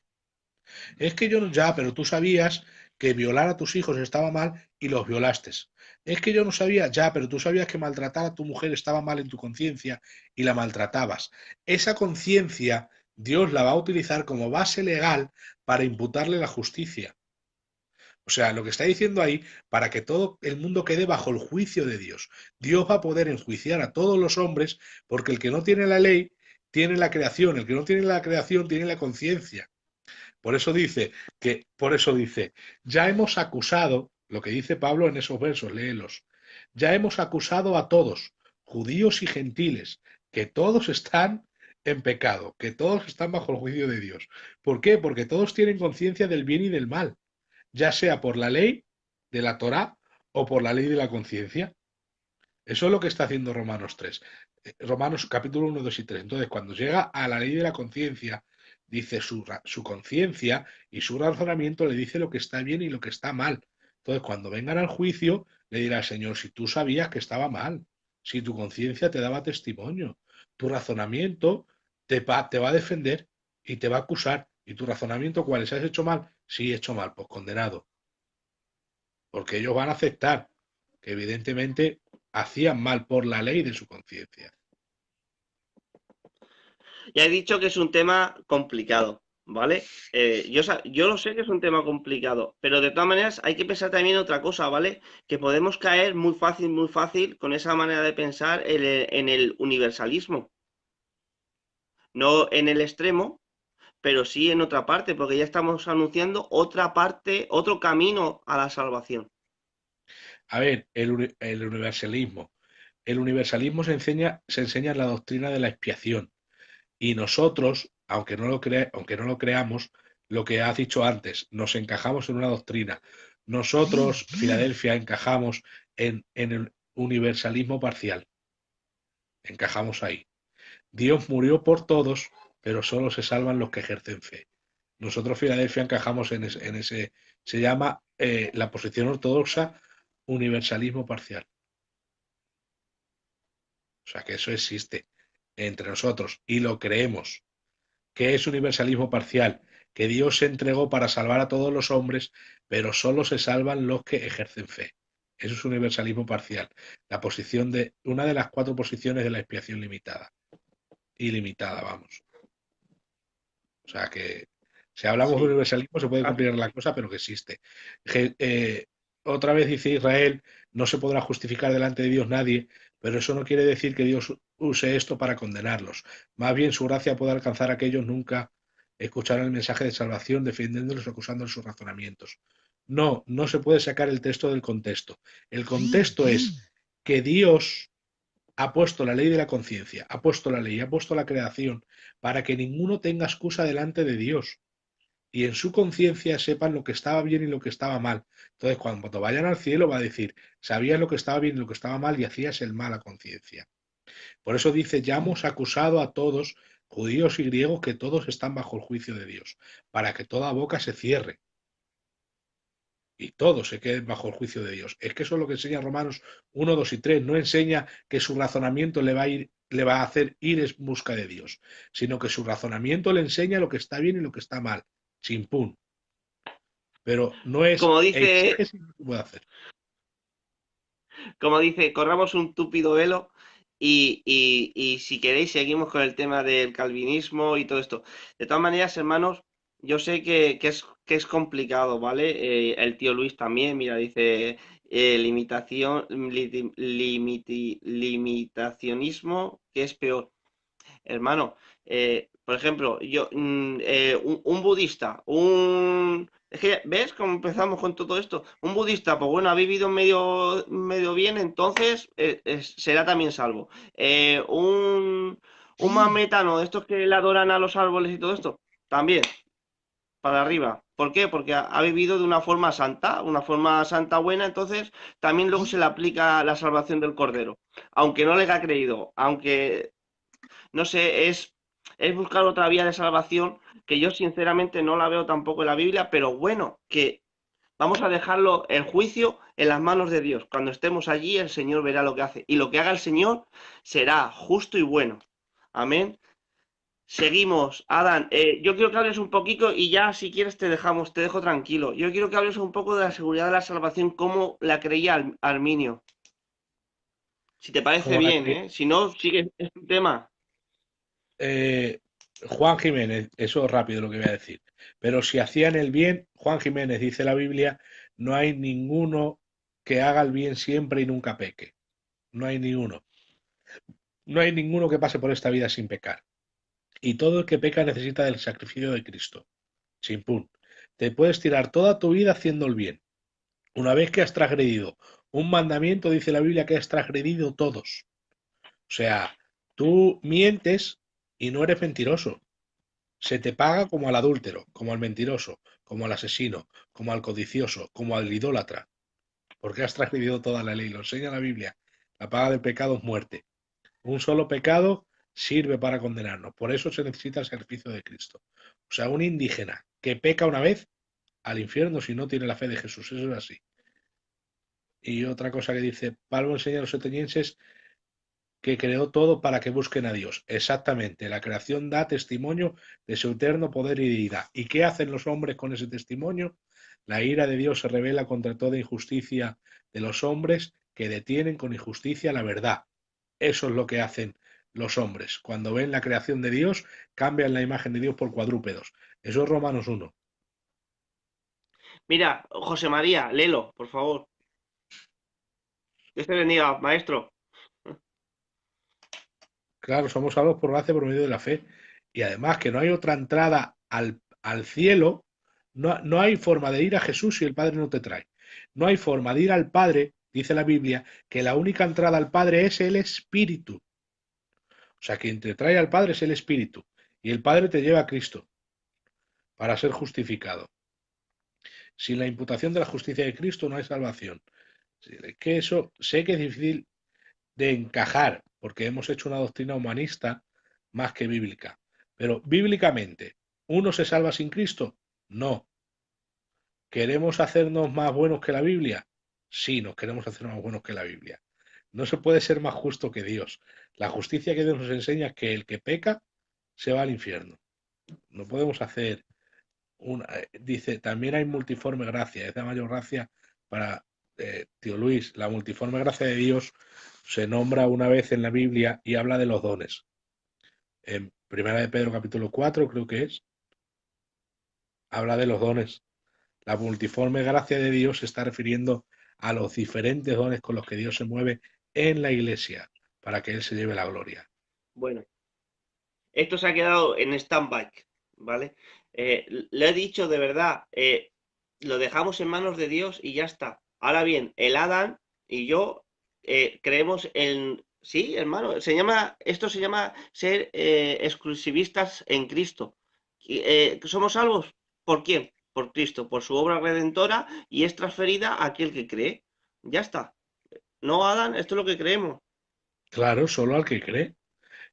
Es que yo no, ya, pero tú sabías que violar a tus hijos estaba mal y los violaste. Es que yo no sabía, ya, pero tú sabías que maltratar a tu mujer estaba mal en tu conciencia y la maltratabas. Esa conciencia Dios la va a utilizar como base legal para imputarle la justicia. O sea, lo que está diciendo ahí, para que todo el mundo quede bajo el juicio de Dios. Dios va a poder enjuiciar a todos los hombres porque el que no tiene la ley tiene la creación, el que no tiene la creación tiene la conciencia. Por eso dice, ya hemos acusado, lo que dice Pablo en esos versos, léelos, ya hemos acusado a todos, judíos y gentiles, que todos están en pecado, que todos están bajo el juicio de Dios. ¿Por qué? Porque todos tienen conciencia del bien y del mal, ya sea por la ley de la Torá o por la ley de la conciencia. Eso es lo que está haciendo Romanos 3. Romanos capítulo 1, 2 y 3. Entonces, cuando llega a la ley de la conciencia, dice su conciencia y su razonamiento le dice lo que está bien y lo que está mal. Entonces, cuando vengan al juicio, le dirá al Señor, si tú sabías que estaba mal, si tu conciencia te daba testimonio, tu razonamiento te va a defender y te va a acusar. ¿Y tu razonamiento cuál es? ¿Has hecho mal? Sí, he hecho mal, pues condenado. Porque ellos van a aceptar que evidentemente hacían mal por la ley de su conciencia. Ya he dicho que es un tema complicado, ¿vale? Yo lo sé que es un tema complicado, pero de todas maneras hay que pensar también otra cosa, ¿vale? Que podemos caer muy fácil con esa manera de pensar en el universalismo. No en el extremo, pero sí en otra parte, porque ya estamos anunciando otra parte, otro camino a la salvación. A ver, el universalismo. El universalismo se enseña en la doctrina de la expiación. Y nosotros, aunque no lo creamos, lo que has dicho antes, nos encajamos en una doctrina. Nosotros, Filadelfia, encajamos en el universalismo parcial. Encajamos ahí. Dios murió por todos, pero solo se salvan los que ejercen fe. Nosotros, Filadelfia, encajamos en ese, se llama la posición ortodoxa universalismo parcial. O sea que eso existe entre nosotros y lo creemos. ¿Qué es universalismo parcial? Que Dios se entregó para salvar a todos los hombres, pero solo se salvan los que ejercen fe. Eso es universalismo parcial. La posición de una de las 4 posiciones de la expiación limitada. Ilimitada, vamos. O sea que si hablamos de Sí. universalismo se puede complicar la cosa, pero que existe. Je- eh, Otra vez dice Israel, no se podrá justificar delante de Dios nadie, pero eso no quiere decir que Dios use esto para condenarlos. Más bien su gracia puede alcanzar a aquellos nunca escucharán el mensaje de salvación, defendiéndolos o acusando sus razonamientos. No, no se puede sacar el texto del contexto. El contexto es que Dios ha puesto la ley de la conciencia, ha puesto la ley, ha puesto la creación, para que ninguno tenga excusa delante de Dios y en su conciencia sepan lo que estaba bien y lo que estaba mal. Entonces, cuando vayan al cielo va a decir, sabías lo que estaba bien y lo que estaba mal y hacías el mal a conciencia. Por eso dice, ya hemos acusado a todos, judíos y griegos, que todos están bajo el juicio de Dios, para que toda boca se cierre y todos se queden bajo el juicio de Dios. Es que eso es lo que enseña Romanos 1, 2 y 3. No enseña que su razonamiento le va a hacer ir en busca de Dios, sino que su razonamiento le enseña lo que está bien y lo que está mal. Chimpún. Pero no es Como dice, exégesis lo que puede hacer. como dice, corramos un túpido velo y si queréis seguimos con el tema del calvinismo y todo esto. De todas maneras, hermanos, yo sé que es complicado, ¿vale? El tío Luis también, mira, dice limitacionismo, que es peor. Hermano, por ejemplo, un budista, Es que, ¿ves cómo empezamos con todo esto? Un budista, pues bueno, ha vivido medio bien, entonces será también salvo. Un maometano, de estos que le adoran a los árboles y todo esto, también, para arriba. ¿Por qué? Porque ha vivido de una forma santa buena, entonces también luego se le aplica la salvación del cordero. Aunque no le haya creído, aunque no sé, es buscar otra vía de salvación que yo sinceramente no la veo tampoco en la Biblia, pero bueno, que vamos a dejarlo el juicio en las manos de Dios. Cuando estemos allí, el Señor verá lo que hace. Y lo que haga el Señor será justo y bueno. Amén. Seguimos, Adán. Yo quiero que hables un poquito y ya si quieres te dejo tranquilo. Yo quiero que hables un poco de la seguridad de la salvación, como la creía Arminio. Si te parece Como la bien, que ¿eh? Si no, sigue este tema. eh, Juan Jiménez, eso es rápido lo que voy a decir. Pero si hacían el bien, Juan Jiménez dice la Biblia, no hay ninguno que haga el bien siempre y nunca peque. No hay ninguno. No hay ninguno que pase por esta vida sin pecar. Y todo el que peca necesita del sacrificio de Cristo. Chimpún. Te puedes tirar toda tu vida haciendo el bien. Una vez que has transgredido un mandamiento, dice la Biblia que has transgredido todos. O sea, tú mientes y no eres mentiroso. Se te paga como al adúltero, como al mentiroso, como al asesino, como al codicioso, como al idólatra, porque has transgredido toda la ley. Lo enseña la Biblia. La paga del pecado es muerte. Un solo pecado sirve para condenarnos. Por eso se necesita el sacrificio de Cristo. O sea, un indígena que peca una vez al infierno si no tiene la fe de Jesús. Eso es así. Y otra cosa que dice, Pablo enseña a los atenienses que creó todo para que busquen a Dios. Exactamente, la creación da testimonio de su eterno poder y deidad. ¿Y qué hacen los hombres con ese testimonio? La ira de Dios se revela contra toda injusticia de los hombres que detienen con injusticia la verdad. Eso es lo que hacen los hombres. Cuando ven la creación de Dios, cambian la imagen de Dios por cuadrúpedos. Eso es Romanos 1. Mira, José María, léelo, por favor. Dios te bendiga, maestro. Claro, somos salvos por gracia por medio de la fe. Y además que no hay otra entrada al cielo, no hay forma de ir a Jesús si el Padre no te trae. No hay forma de ir al Padre, dice la Biblia, que la única entrada al Padre es el Espíritu. O sea, quien te trae al Padre es el Espíritu. Y el Padre te lleva a Cristo para ser justificado. Sin la imputación de la justicia de Cristo no hay salvación. Que eso sé que es difícil de encajar, porque hemos hecho una doctrina humanista más que bíblica. Pero bíblicamente, ¿uno se salva sin Cristo? No. ¿Queremos hacernos más buenos que la Biblia? Sí, nos queremos hacer más buenos que la Biblia. No se puede ser más justo que Dios. La justicia que Dios nos enseña es que el que peca se va al infierno. No podemos hacer una... Dice, también hay multiforme gracia, es de mayor gracia para tío Luis, la multiforme gracia de Dios se nombra una vez en la Biblia y habla de los dones. En Primera de Pedro capítulo 4 creo que es, habla de los dones. La multiforme gracia de Dios se está refiriendo a los diferentes dones con los que Dios se mueve en la iglesia para que Él se lleve la gloria. Bueno, esto se ha quedado en stand-by, ¿vale? Le he dicho de verdad, lo dejamos en manos de Dios y ya está. Ahora bien, el Adán y yo creemos en... Sí, hermano, esto se llama ser exclusivistas en Cristo. ¿Somos salvos? ¿Por quién? Por Cristo, por su obra redentora y es transferida a aquel que cree. Ya está. No, Adán, esto es lo que creemos. Claro, solo al que cree.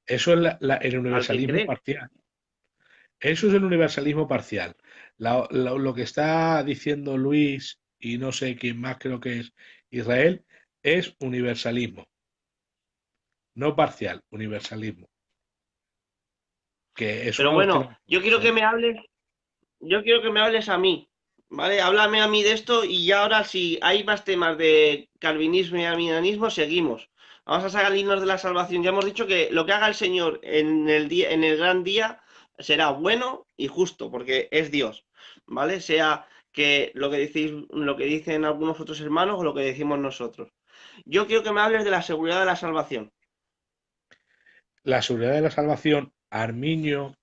Eso es el Al que universalismo cree. parcial. Eso es el universalismo parcial. Lo que está diciendo Luis y no sé quién más creo que es Israel es universalismo, no parcial, universalismo. Que es Pero una doctrina bueno, ortodoxa, ¿eh? yo quiero que me hables a mí, ¿vale? Háblame a mí de esto y ahora si hay más temas de calvinismo y arminianismo, seguimos. Vamos a salirnos de la salvación. Ya hemos dicho que lo que haga el Señor en el día, en el gran día será bueno y justo, porque es Dios, ¿vale? Sea que lo que decís, lo que dicen algunos otros hermanos o lo que decimos nosotros. Yo quiero que me hables de la seguridad de la salvación. La seguridad de la salvación, Arminio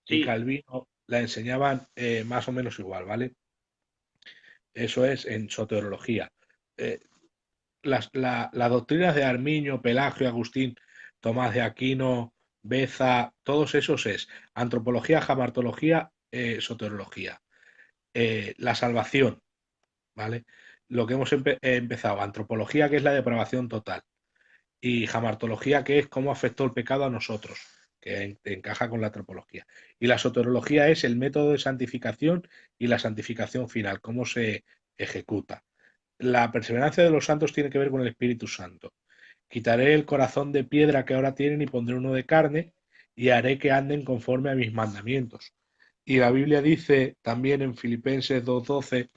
y Sí, Calvino la enseñaban más o menos igual, ¿vale? Eso es en soteriología. Eh, las doctrinas de Arminio, Pelagio, Agustín, Tomás de Aquino, Beza, todos esos es antropología, jamartología, soteriología. La salvación, ¿vale? Lo que hemos empezado, antropología, que es la depravación total, y jamartología, que es cómo afectó el pecado a nosotros, que encaja con la antropología. Y la soteriología es el método de santificación y la santificación final, cómo se ejecuta. La perseverancia de los santos tiene que ver con el Espíritu Santo. Quitaré el corazón de piedra que ahora tienen y pondré uno de carne y haré que anden conforme a mis mandamientos. Y la Biblia dice también en Filipenses 2:12,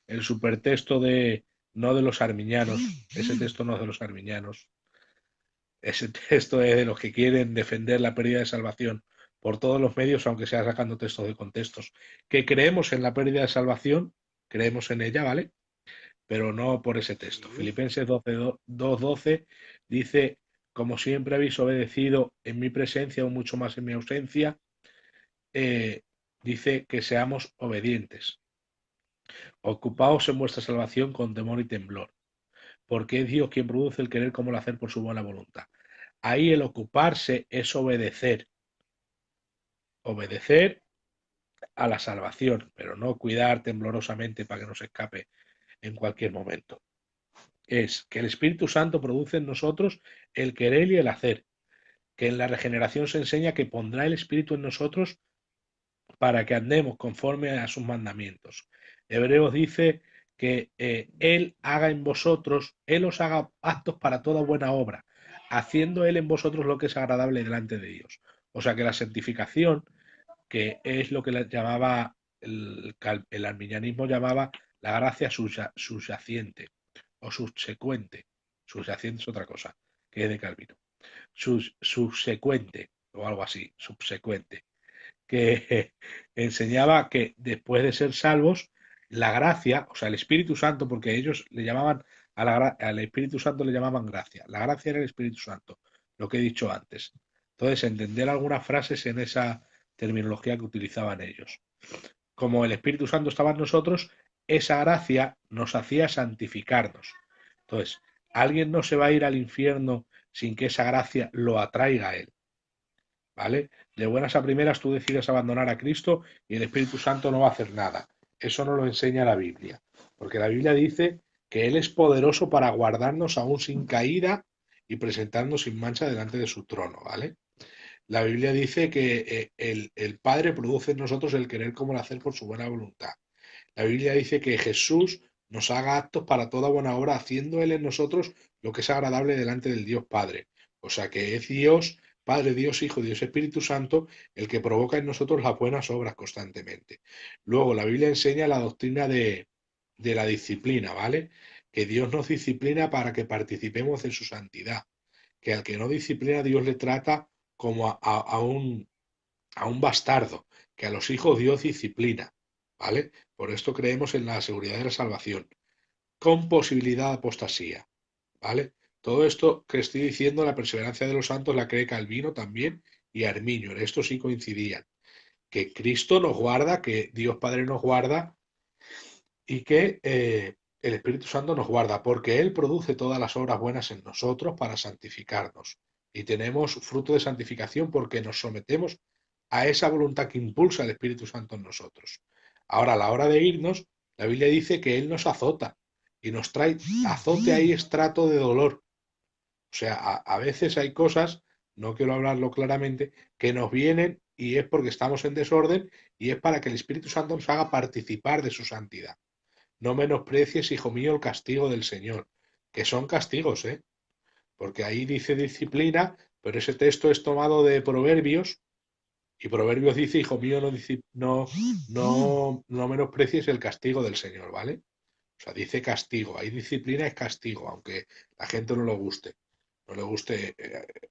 el supertexto de no de los arminianos, ese texto no es de los arminianos, ese texto es de los que quieren defender la pérdida de salvación por todos los medios, aunque sea sacando textos de contextos, que creemos en la pérdida de salvación, creemos en ella, ¿vale? Pero no por ese texto. sí. Filipenses 2:12 dice, como siempre habéis obedecido en mi presencia o mucho más en mi ausencia, eh, dice que seamos obedientes. Ocupaos en vuestra salvación con temor y temblor, porque es Dios quien produce el querer como el hacer por su buena voluntad. Ahí el ocuparse es obedecer, obedecer a la salvación, pero no cuidar temblorosamente para que no se escape en cualquier momento. Es que el Espíritu Santo produce en nosotros el querer y el hacer, que en la regeneración se enseña que pondrá el Espíritu en nosotros para que andemos conforme a sus mandamientos. Hebreos dice que Él haga en vosotros, Él os haga aptos para toda buena obra, haciendo Él en vosotros lo que es agradable delante de Dios. O sea que la santificación, que es lo que llamaba el arminianismo llamaba la gracia subyaciente o subsecuente. Subyaciente es otra cosa, que es de Calvino. Subsecuente o algo así, subsecuente, que enseñaba que después de ser salvos, la gracia, o sea, el Espíritu Santo, porque ellos le llamaban al Espíritu Santo le llamaban gracia. La gracia era el Espíritu Santo, lo que he dicho antes. Entonces, entender algunas frases en esa terminología que utilizaban ellos. Como el Espíritu Santo estaba en nosotros, esa gracia nos hacía santificarnos. Entonces, alguien no se va a ir al infierno sin que esa gracia lo atraiga a él. ¿Vale? De buenas a primeras tú decides abandonar a Cristo y el Espíritu Santo no va a hacer nada. Eso no lo enseña la Biblia, porque la Biblia dice que Él es poderoso para guardarnos aún sin caída y presentarnos sin mancha delante de su trono, ¿vale? La Biblia dice que el Padre produce en nosotros el querer como el hacer por su buena voluntad. La Biblia dice que Jesús nos haga aptos para toda buena obra, haciendo Él en nosotros lo que es agradable delante del Dios Padre. O sea que es Dios, Padre, Dios Hijo, Dios Espíritu Santo, el que provoca en nosotros las buenas obras constantemente. Luego, la Biblia enseña la doctrina de la disciplina, ¿vale? que Dios nos disciplina para que participemos de su santidad, que al que no disciplina Dios le trata como a un bastardo, que a los hijos Dios disciplina, ¿vale? Por esto creemos en la seguridad de la salvación, con posibilidad de apostasía, ¿vale? Todo esto que estoy diciendo, la perseverancia de los santos, la cree Calvino también y Arminio, en esto sí coincidían, que Cristo nos guarda, que Dios Padre nos guarda y que el Espíritu Santo nos guarda, porque Él produce todas las obras buenas en nosotros para santificarnos. Y tenemos fruto de santificación porque nos sometemos a esa voluntad que impulsa el Espíritu Santo en nosotros. Ahora, a la hora de irnos, la Biblia dice que Él nos azota y nos trae azote ahí estrato de dolor. O sea, a veces hay cosas, no quiero hablarlo claramente, que nos vienen y es porque estamos en desorden y es para que el Espíritu Santo nos haga participar de su santidad. No menosprecies, hijo mío, el castigo del Señor, que son castigos, ¿eh? Porque ahí dice disciplina, pero ese texto es tomado de Proverbios, y Proverbios dice, hijo mío, no menosprecies el castigo del Señor, ¿vale? O sea, dice castigo, ahí disciplina es castigo, aunque la gente no lo guste. No le guste.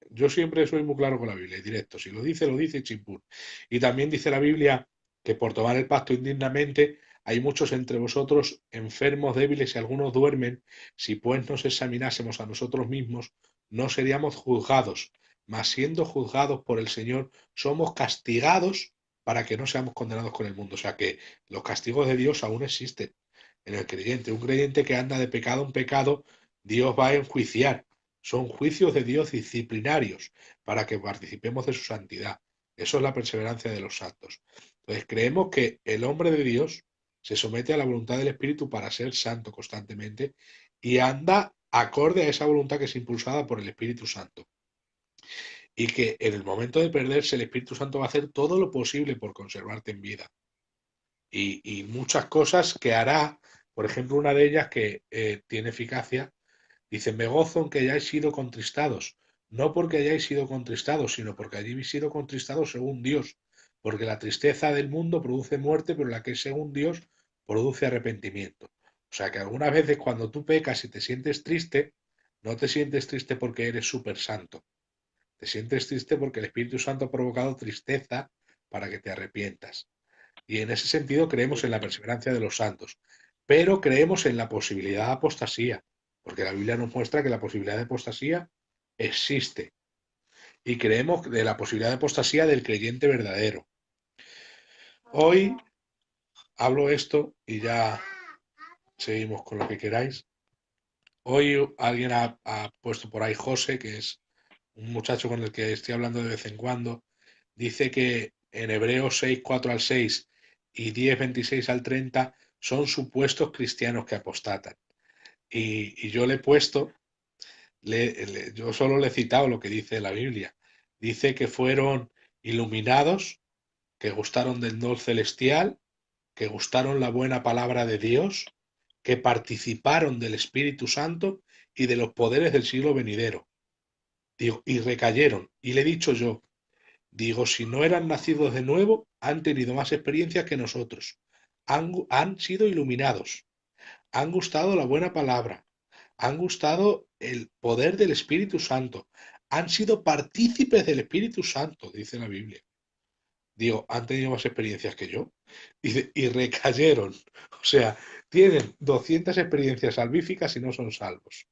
Yo siempre soy muy claro con la Biblia, directo. Si lo dice chimpún. Y también dice la Biblia que por tomar el pacto indignamente hay muchos entre vosotros enfermos, débiles y algunos duermen. Si pues nos examinásemos a nosotros mismos, no seríamos juzgados. Mas siendo juzgados por el Señor, somos castigados para que no seamos condenados con el mundo. O sea que los castigos de Dios aún existen en el creyente. Un creyente que anda de pecado en pecado, Dios va a enjuiciar. Son juicios de Dios disciplinarios para que participemos de su santidad. Eso es la perseverancia de los santos. Entonces creemos que el hombre de Dios se somete a la voluntad del Espíritu para ser santo constantemente y anda acorde a esa voluntad que es impulsada por el Espíritu Santo. Y que en el momento de perderse el Espíritu Santo va a hacer todo lo posible por conservarte en vida. Y muchas cosas que hará, por ejemplo, una de ellas que tiene eficacia. Dice, me gozo en que hayáis sido contristados, no porque hayáis sido contristados, sino porque hayáis sido contristados según Dios, porque la tristeza del mundo produce muerte, pero la que es según Dios produce arrepentimiento. O sea que algunas veces cuando tú pecas y te sientes triste, no te sientes triste porque eres súper santo, te sientes triste porque el Espíritu Santo ha provocado tristeza para que te arrepientas. Y en ese sentido creemos en la perseverancia de los santos, pero creemos en la posibilidad de apostasía, porque la Biblia nos muestra que la posibilidad de apostasía existe. Y creemos de la posibilidad de apostasía del creyente verdadero. Hoy hablo esto y ya seguimos con lo que queráis. Hoy alguien ha puesto por ahí José, que es un muchacho con el que estoy hablando de vez en cuando, dice que en Hebreos 6 4 al 6 y 10 26 al 30 son supuestos cristianos que apostatan. Y yo le he puesto, yo solo le he citado lo que dice la Biblia. Dice que fueron iluminados, que gustaron del don celestial, que gustaron la buena palabra de Dios, que participaron del Espíritu Santo y de los poderes del siglo venidero. Digo, y recayeron. Y le he dicho yo, digo, si no eran nacidos de nuevo, han tenido más experiencias que nosotros. Han sido iluminados, han gustado la buena palabra, han gustado el poder del Espíritu Santo, han sido partícipes del Espíritu Santo, dice la Biblia. Digo, han tenido más experiencias que yo. Dice, y recayeron. O sea, tienen 200 experiencias salvíficas y no son salvos.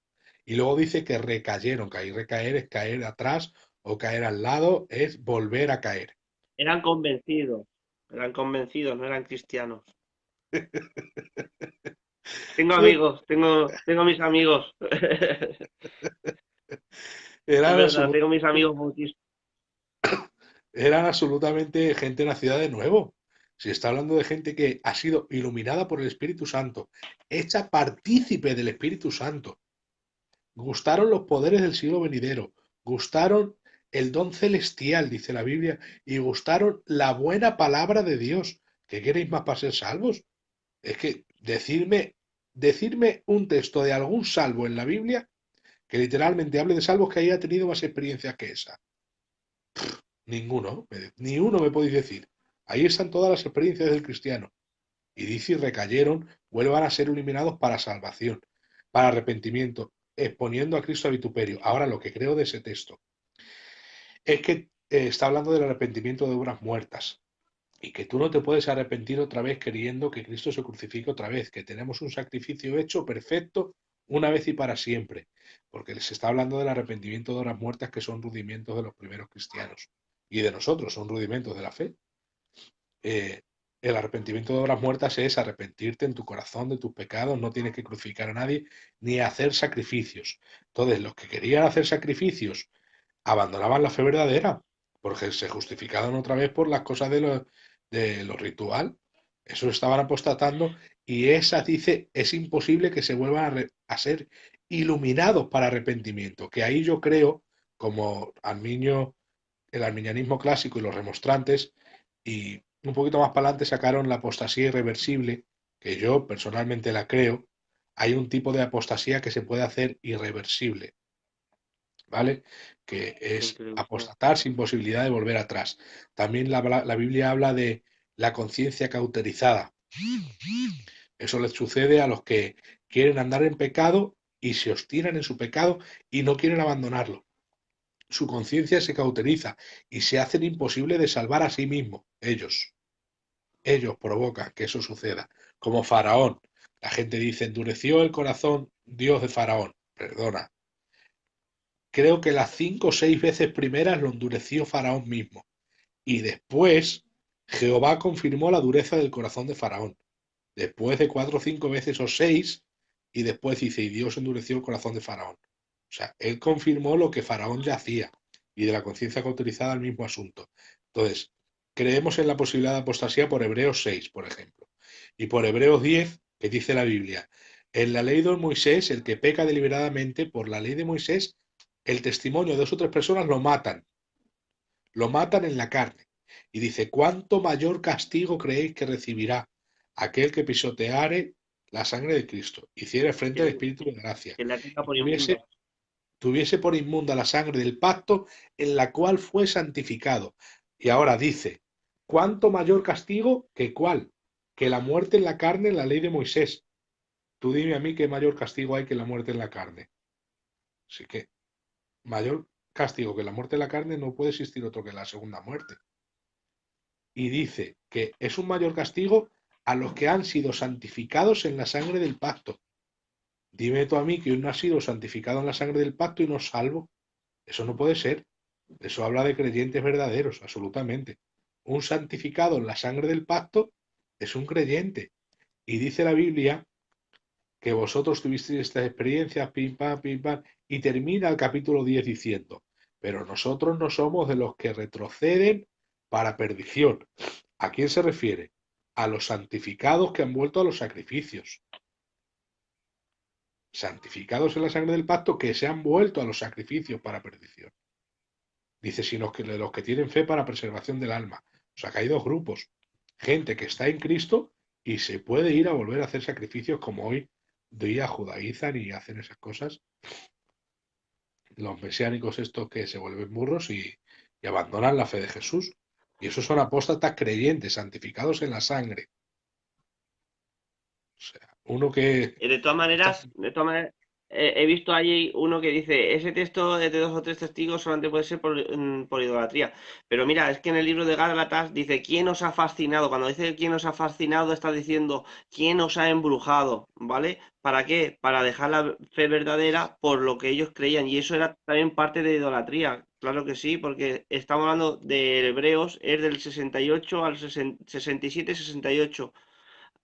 Y luego dice que recayeron, que ahí recaer es caer atrás o caer al lado, es volver a caer. Eran convencidos, no eran cristianos. Tengo amigos, tengo mis amigos. Es Eran, verdad, absolu- tengo mis amigos bautistas. eran absolutamente gente nacida de nuevo. Si está hablando de gente que ha sido iluminada por el Espíritu Santo, hecha partícipe del Espíritu Santo, gustaron los poderes del siglo venidero, gustaron el don celestial, dice la Biblia, y gustaron la buena palabra de Dios. ¿Qué queréis más para ser salvos? Es que decirme un texto de algún salvo en la Biblia que literalmente hable de salvos que haya tenido más experiencias que esa. Ninguno, ni uno me podéis decir. Ahí están todas las experiencias del cristiano. Y dice, y recayeron, vuelvan a ser eliminados para salvación. para arrepentimiento, exponiendo a Cristo a vituperio. Ahora, lo que creo de ese texto es que está hablando del arrepentimiento de obras muertas y que tú no te puedes arrepentir otra vez queriendo que Cristo se crucifique otra vez, que tenemos un sacrificio hecho perfecto una vez y para siempre, porque se está hablando del arrepentimiento de obras muertas que son rudimentos de los primeros cristianos y de nosotros, son rudimentos de la fe. eh, el arrepentimiento de obras muertas es arrepentirte en tu corazón de tus pecados, no tienes que crucificar a nadie ni hacer sacrificios. Entonces, los que querían hacer sacrificios abandonaban la fe verdadera, porque se justificaban otra vez por las cosas de lo ritual. Eso estaban apostatando y esa dice, es imposible que se vuelvan a ser iluminados para arrepentimiento, que ahí yo creo, como Arminio, el arminianismo clásico y los remonstrantes, y un poquito más para adelante sacaron la apostasía irreversible, que yo personalmente la creo. Hay un tipo de apostasía que se puede hacer irreversible, ¿vale? Que es Increíble. apostatar sin posibilidad de volver atrás. También la Biblia habla de la conciencia cauterizada. Eso les sucede a los que quieren andar en pecado y se obstinan en su pecado y no quieren abandonarlo. Su conciencia se cauteriza y se hacen imposible de salvar a sí mismos, ellos. Ellos provocan que eso suceda. Como Faraón. La gente dice, endureció el corazón Dios de Faraón. Perdona. Creo que las 5 o 6 veces primeras lo endureció Faraón mismo. Y después Jehová confirmó la dureza del corazón de Faraón. Después de 4 o 5 veces o 6, y después dice, y Dios endureció el corazón de Faraón. O sea, él confirmó lo que Faraón ya hacía, y de la conciencia cauterizada al mismo asunto. Entonces, creemos en la posibilidad de apostasía por Hebreos 6, por ejemplo, y por Hebreos 10, que dice la Biblia, en la ley de Moisés, el que peca deliberadamente por la ley de Moisés, el testimonio de 2 o 3 personas lo matan en la carne. Y dice, ¿cuánto mayor castigo creéis que recibirá aquel que pisoteare la sangre de Cristo, hiciere frente al Que, Espíritu de gracia, que la tenga y por inmunda. tuviese por inmunda la sangre del pacto en la cual fue santificado? Y ahora dice, ¿cuánto mayor castigo que cuál? Que la muerte en la carne en la ley de Moisés. Tú dime a mí qué mayor castigo hay que la muerte en la carne. Así que mayor castigo que la muerte en la carne no puede existir otro que la segunda muerte. Y dice que es un mayor castigo a los que han sido santificados en la sangre del pacto. Dime tú a mí que uno ha sido santificado en la sangre del pacto y no es salvo. Eso no puede ser. Eso habla de creyentes verdaderos, absolutamente. Un santificado en la sangre del pacto es un creyente. Y dice la Biblia que vosotros tuvisteis estas experiencias, pim, pam, y termina el capítulo 10 diciendo, pero nosotros no somos de los que retroceden para perdición. ¿A quién se refiere? A los santificados que han vuelto a los sacrificios. Santificados en la sangre del pacto que se han vuelto a los sacrificios para perdición. Dice, sino que los que tienen fe para preservación del alma. O sea que hay dos grupos. Gente que está en Cristo y se puede ir a volver a hacer sacrificios como hoy día judaizan y hacen esas cosas. Los mesiánicos estos que se vuelven burros y abandonan la fe de Jesús. Y esos son apóstatas creyentes, santificados en la sangre. O sea, uno que está... De todas maneras, he visto allí uno que dice, ese texto de 2 o 3 testigos solamente puede ser por idolatría. Pero mira, es que en el libro de Gálatas dice, ¿quién os ha fascinado? Cuando dice quién os ha fascinado, está diciendo, ¿quién os ha embrujado? ¿Vale? ¿Para qué? Para dejar la fe verdadera por lo que ellos creían. Y eso era también parte de idolatría. Claro que sí, porque estamos hablando de Hebreos, es del 68 al 67-68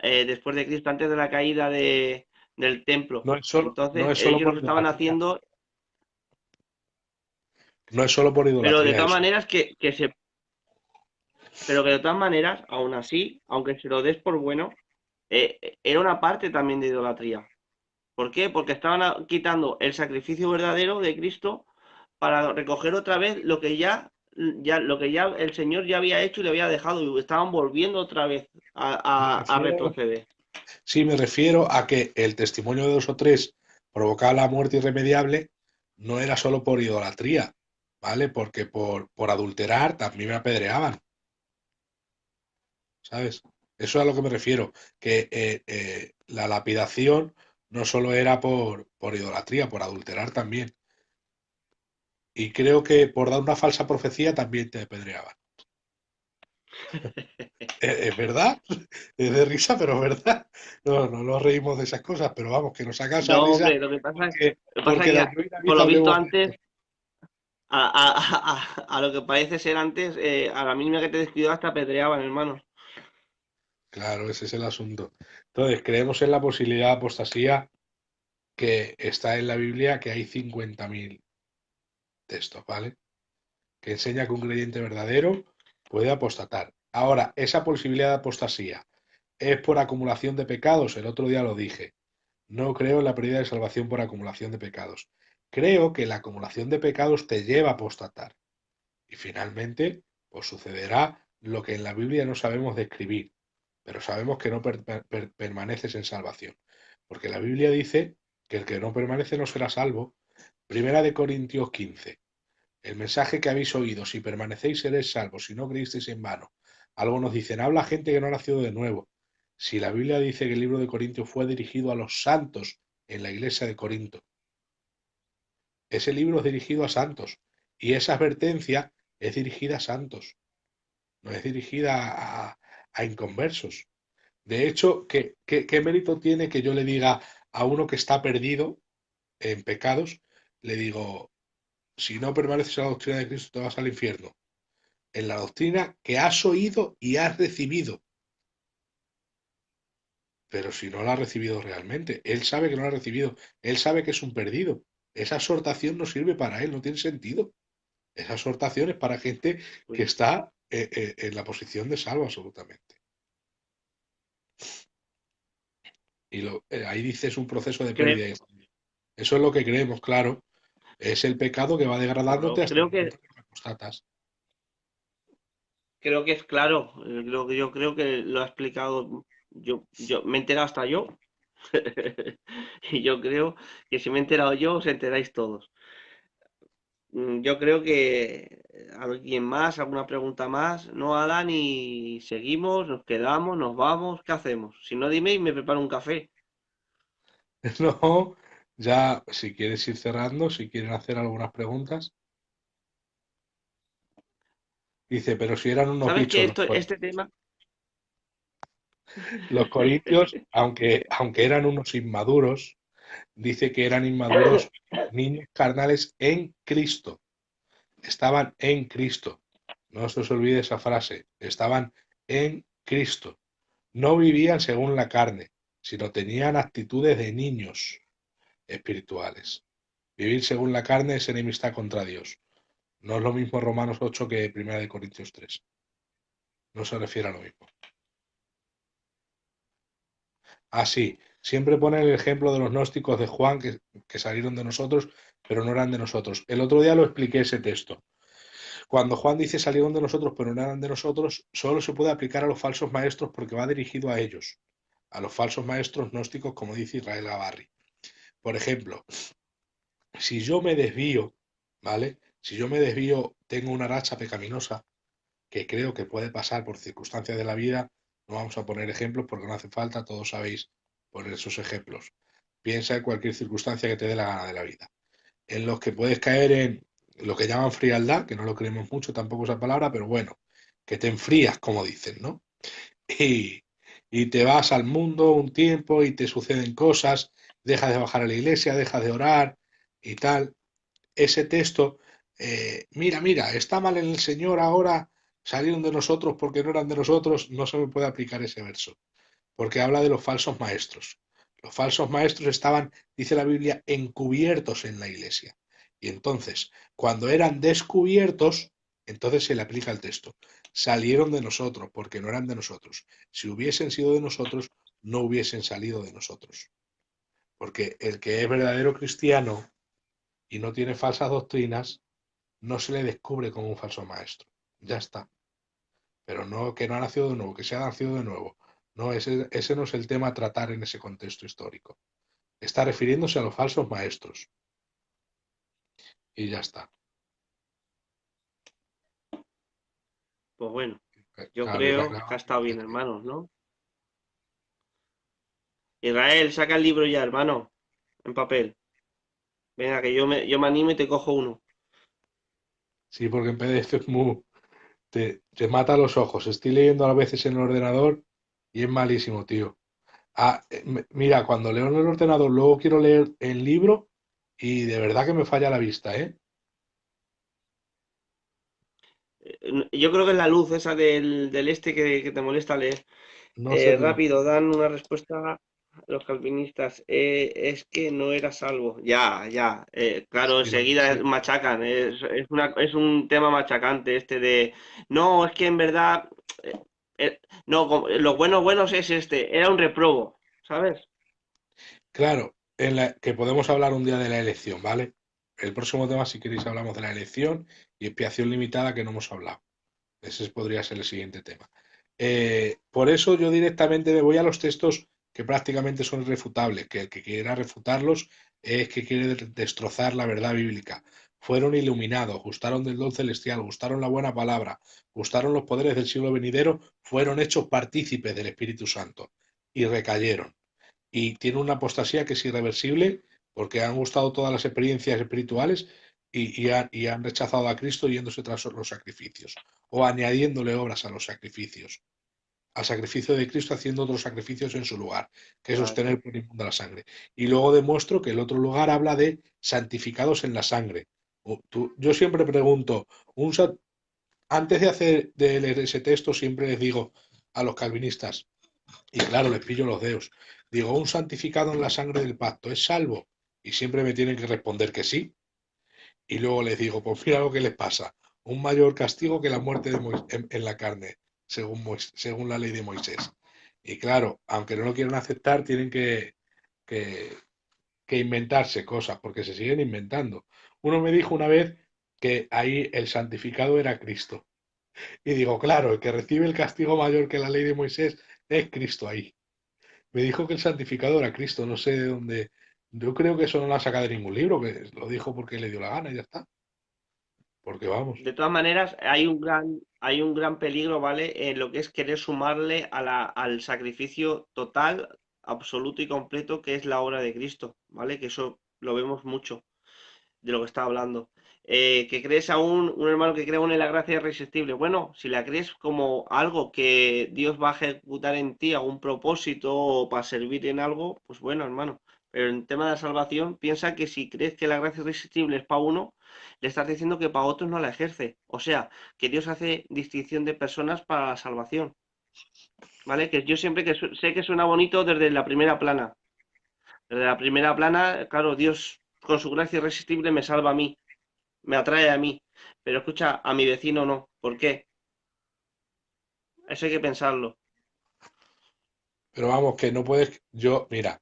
después de Cristo, antes de la caída del templo. no Entonces, es solo ellos por lo estaban idolatría. haciendo, No es solo por pero de idolatría todas eso. maneras pero que de todas maneras, aún así, aunque se lo des por bueno, era una parte también de idolatría. ¿Por qué? Porque estaban quitando el sacrificio verdadero de Cristo para recoger otra vez lo que ya el Señor ya había hecho y le había dejado, y estaban volviendo otra vez Me a refiero, retroceder. sí, me refiero a que el testimonio de 2 o 3 provocaba la muerte irremediable, no era solo por idolatría, ¿vale? Porque por adulterar también me apedreaban, ¿sabes? Eso es a lo que me refiero, que la lapidación no solo era por idolatría, por adulterar también. Y creo que por dar una falsa profecía también te apedreaban. ¿Es verdad? Es de risa, pero es verdad. No, no nos reímos de esas cosas, pero vamos, que nos saca esa No, risa hombre, lo que pasa porque es de que, aquí hoy por David lo visto hablemos de antes, esto. a lo que parece ser antes, a la mínima que te descuidabas te apedreaban, hermano. Claro, ese es el asunto. Entonces, creemos en la posibilidad de apostasía que está en la Biblia, que hay 50.000 textos, ¿vale? Que enseña que un creyente verdadero puede apostatar. Ahora, esa posibilidad de apostasía es por acumulación de pecados. El otro día lo dije. No creo en la pérdida de salvación por acumulación de pecados. Creo que la acumulación de pecados te lleva a apostatar. Y finalmente, pues sucederá lo que en la Biblia no sabemos describir, pero sabemos que no permaneces en salvación. Porque la Biblia dice que el que no permanece no será salvo. Primera de Corintios 15. El mensaje que habéis oído, si permanecéis seréis salvos, si no creísteis en vano. Algo nos dicen, habla gente que no ha nacido de nuevo. Si la Biblia dice que el libro de Corintios fue dirigido a los santos en la iglesia de Corinto, ese libro es dirigido a santos y esa advertencia es dirigida a santos, no es dirigida a inconversos. De hecho, ¿qué mérito tiene que yo le diga a uno que está perdido en pecados, le digo, si no permaneces en la doctrina de Cristo te vas al infierno? En la doctrina que has oído y has recibido, pero si no la has recibido realmente, él sabe que no la ha recibido, él sabe que es un perdido. Esa exhortación no sirve para él, no tiene sentido. Esa exhortación es para gente que Pues, está en la posición de salvo absolutamente. Y ahí dice es un proceso de creo, pérdida. Eso es lo que creemos, claro. Es el pecado que va degradándote claro, hasta el momento en que apostatas. creo que es claro. Yo creo que lo ha explicado. Yo me he enterado hasta yo. Y yo creo que si me he enterado yo, os enteráis todos. Yo creo que alguien más, alguna pregunta más, no, Alan, y seguimos, nos quedamos, nos vamos, ¿qué hacemos? Si no, dime y me preparo un café. No, ya si quieres ir cerrando, si quieren hacer algunas preguntas. Dice, pero si eran unos ¿Sabes que bichos este tema? los corintios, aunque eran unos inmaduros, dice que eran inmaduros niños carnales en Cristo. Estaban en Cristo. No se os olvide esa frase. Estaban en Cristo. No vivían según la carne, sino tenían actitudes de niños espirituales. Vivir según la carne es enemistad contra Dios. No es lo mismo Romanos 8 que Primera de Corintios 3. No se refiere a lo mismo. Así, siempre ponen el ejemplo de los gnósticos de Juan que salieron de nosotros, pero no eran de nosotros. El otro día lo expliqué ese texto. Cuando Juan dice salieron de nosotros, pero no eran de nosotros, solo se puede aplicar a los falsos maestros porque va dirigido a ellos, a los falsos maestros gnósticos, como dice Israel Gavarri. Por ejemplo, si yo me desvío, ¿vale? Si yo me desvío, tengo una racha pecaminosa, que creo que puede pasar por circunstancias de la vida, no vamos a poner ejemplos porque no hace falta, todos sabéis poner esos ejemplos. Piensa en cualquier circunstancia que te dé la gana de la vida, en los que puedes caer en lo que llaman frialdad, que no lo creemos mucho tampoco esa palabra, pero bueno, que te enfrías, como dicen, ¿no? Y, y te vas al mundo un tiempo y te suceden cosas, dejas de bajar a la iglesia, dejas de orar y tal. Ese texto, mira, está mal en el Señor ahora, salieron de nosotros porque no eran de nosotros, no se me puede aplicar ese verso, porque habla de los falsos maestros. Los falsos maestros estaban, dice la Biblia, encubiertos en la iglesia. Y entonces, cuando eran descubiertos, entonces se le aplica el texto. Salieron de nosotros porque no eran de nosotros. Si hubiesen sido de nosotros, no hubiesen salido de nosotros. Porque el que es verdadero cristiano y no tiene falsas doctrinas, no se le descubre como un falso maestro. Ya está. Pero no que no ha nacido de nuevo, que se ha nacido de nuevo. No, ese no es el tema a tratar en ese contexto histórico. Está refiriéndose a los falsos maestros. Y ya está. Pues bueno, yo Claro, y la creo que ha clava estado que bien, hermanos, ¿no? Israel, saca el libro ya, hermano, en papel. Venga, que yo me animo y te cojo uno. Sí, porque en PDF es muy, te mata los ojos. Estoy leyendo a veces en el ordenador y es malísimo, tío. Mira, cuando leo en el ordenador, luego quiero leer el libro y de verdad que me falla la vista, ¿eh? Yo creo que es la luz esa del este que te molesta leer. No sé, tío. Rápido, dan una respuesta los calvinistas. Es que no era salvo. Ya, ya. Claro, Sí, enseguida sí. machacan. Es un tema machacante este de. No, es que en verdad. eh, no, lo bueno, buenos es este. Era un reprobo, ¿sabes? Claro, que podemos hablar un día de la elección, ¿vale? El próximo tema, si queréis, hablamos de la elección y expiación limitada que no hemos hablado. Ese podría ser el siguiente tema. Por eso yo directamente me voy a los textos que prácticamente son irrefutables, que el que quiera refutarlos es que quiere destrozar la verdad bíblica. Fueron iluminados, gustaron del don celestial, gustaron la buena palabra, gustaron los poderes del siglo venidero, fueron hechos partícipes del Espíritu Santo y recayeron. Y tiene una apostasía que es irreversible porque han gustado todas las experiencias espirituales y han rechazado a Cristo yéndose tras los sacrificios o añadiéndole obras a los sacrificios. Al sacrificio de Cristo haciendo otros sacrificios en su lugar, que es Vaya. sostener por inmunda la sangre. Y luego demuestro que el otro lugar habla de santificados en la sangre. Yo siempre pregunto, antes de leer ese texto, siempre les digo a los calvinistas, y claro, les pillo los dedos. Digo, un santificado en la sangre del pacto, ¿es salvo? Y siempre me tienen que responder que sí. Y luego les digo, pues mira lo que les pasa. Un mayor castigo que la muerte en la carne, según la ley de Moisés. Y claro, aunque no lo quieran aceptar, tienen que, que inventarse cosas, porque se siguen inventando. Uno me dijo una vez que ahí el santificado era Cristo. Y digo, claro, el que recibe el castigo mayor que la ley de Moisés es Cristo ahí. Me dijo que el santificado era Cristo, no sé de dónde. Yo creo que eso no lo ha sacado de ningún libro, que lo dijo porque le dio la gana y ya está. Porque vamos. De todas maneras, hay un gran peligro, ¿vale? En lo que es querer sumarle al sacrificio total, absoluto y completo que es la obra de Cristo, ¿vale? Que eso lo vemos mucho de lo que está hablando. Que crees aún, un hermano que cree aún en la gracia irresistible. Bueno, si la crees como algo que Dios va a ejecutar en ti, algún propósito o para servir en algo, pues bueno, hermano. Pero en tema de la salvación, piensa que si crees que la gracia irresistible es para uno, le estás diciendo que para otros no la ejerce. O sea, que Dios hace distinción de personas para la salvación. ¿Vale? Que yo siempre sé que suena bonito desde la primera plana. Desde la primera plana, claro, Dios con su gracia irresistible me salva a mí, me atrae a mí. Pero escucha, a mi vecino no. ¿Por qué? Eso hay que pensarlo. Pero vamos, que no puedes. Yo, mira,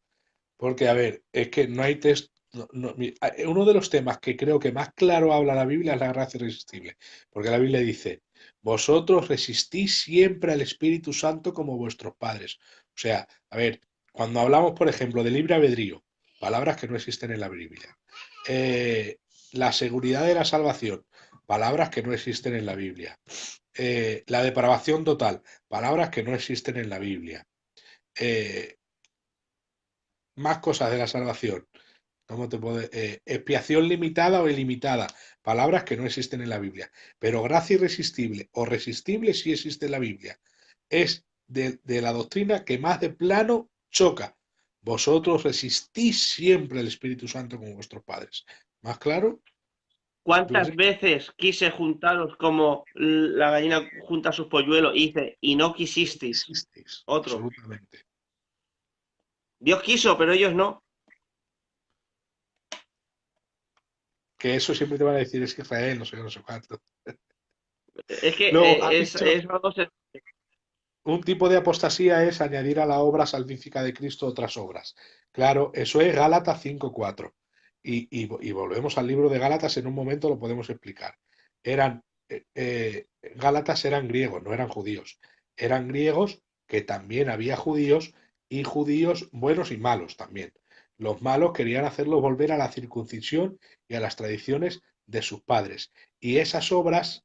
porque a ver, es que no hay test. Uno de los temas que creo que más claro habla la Biblia es la gracia irresistible. Porque la Biblia dice: vosotros resistís siempre al Espíritu Santo como vuestros padres. O sea, a ver, cuando hablamos, por ejemplo, de libre albedrío, palabras que no existen en la Biblia. Eh, la seguridad de la salvación, palabras que no existen en la Biblia. La depravación total, palabras que no existen en la Biblia. Eh, más cosas de la salvación. ¿Cómo te puedo, expiación limitada o ilimitada, palabras que no existen en la Biblia. Pero gracia irresistible o resistible sí existe en la Biblia. Es de la doctrina que más de plano choca. Vosotros resistís siempre al Espíritu Santo como vuestros padres. ¿Más claro? ¿Tú ¿Cuántas crees? veces quise juntaros como la gallina junta sus polluelos y dice, y no quisisteis? Existís, Otro. absolutamente. Dios quiso, pero ellos no. Que eso siempre te van a decir es que Israel, no sé, no sé cuánto. Es que Luego, has dicho, es algo un tipo de apostasía es añadir a la obra salvífica de Cristo otras obras. Claro, eso es Gálatas 5:4. Y volvemos al libro de Gálatas, en un momento lo podemos explicar. Eran, Gálatas eran griegos, no eran judíos. Eran griegos que también había judíos y judíos buenos y malos también. Los malos querían hacerlos volver a la circuncisión y a las tradiciones de sus padres. Y esas obras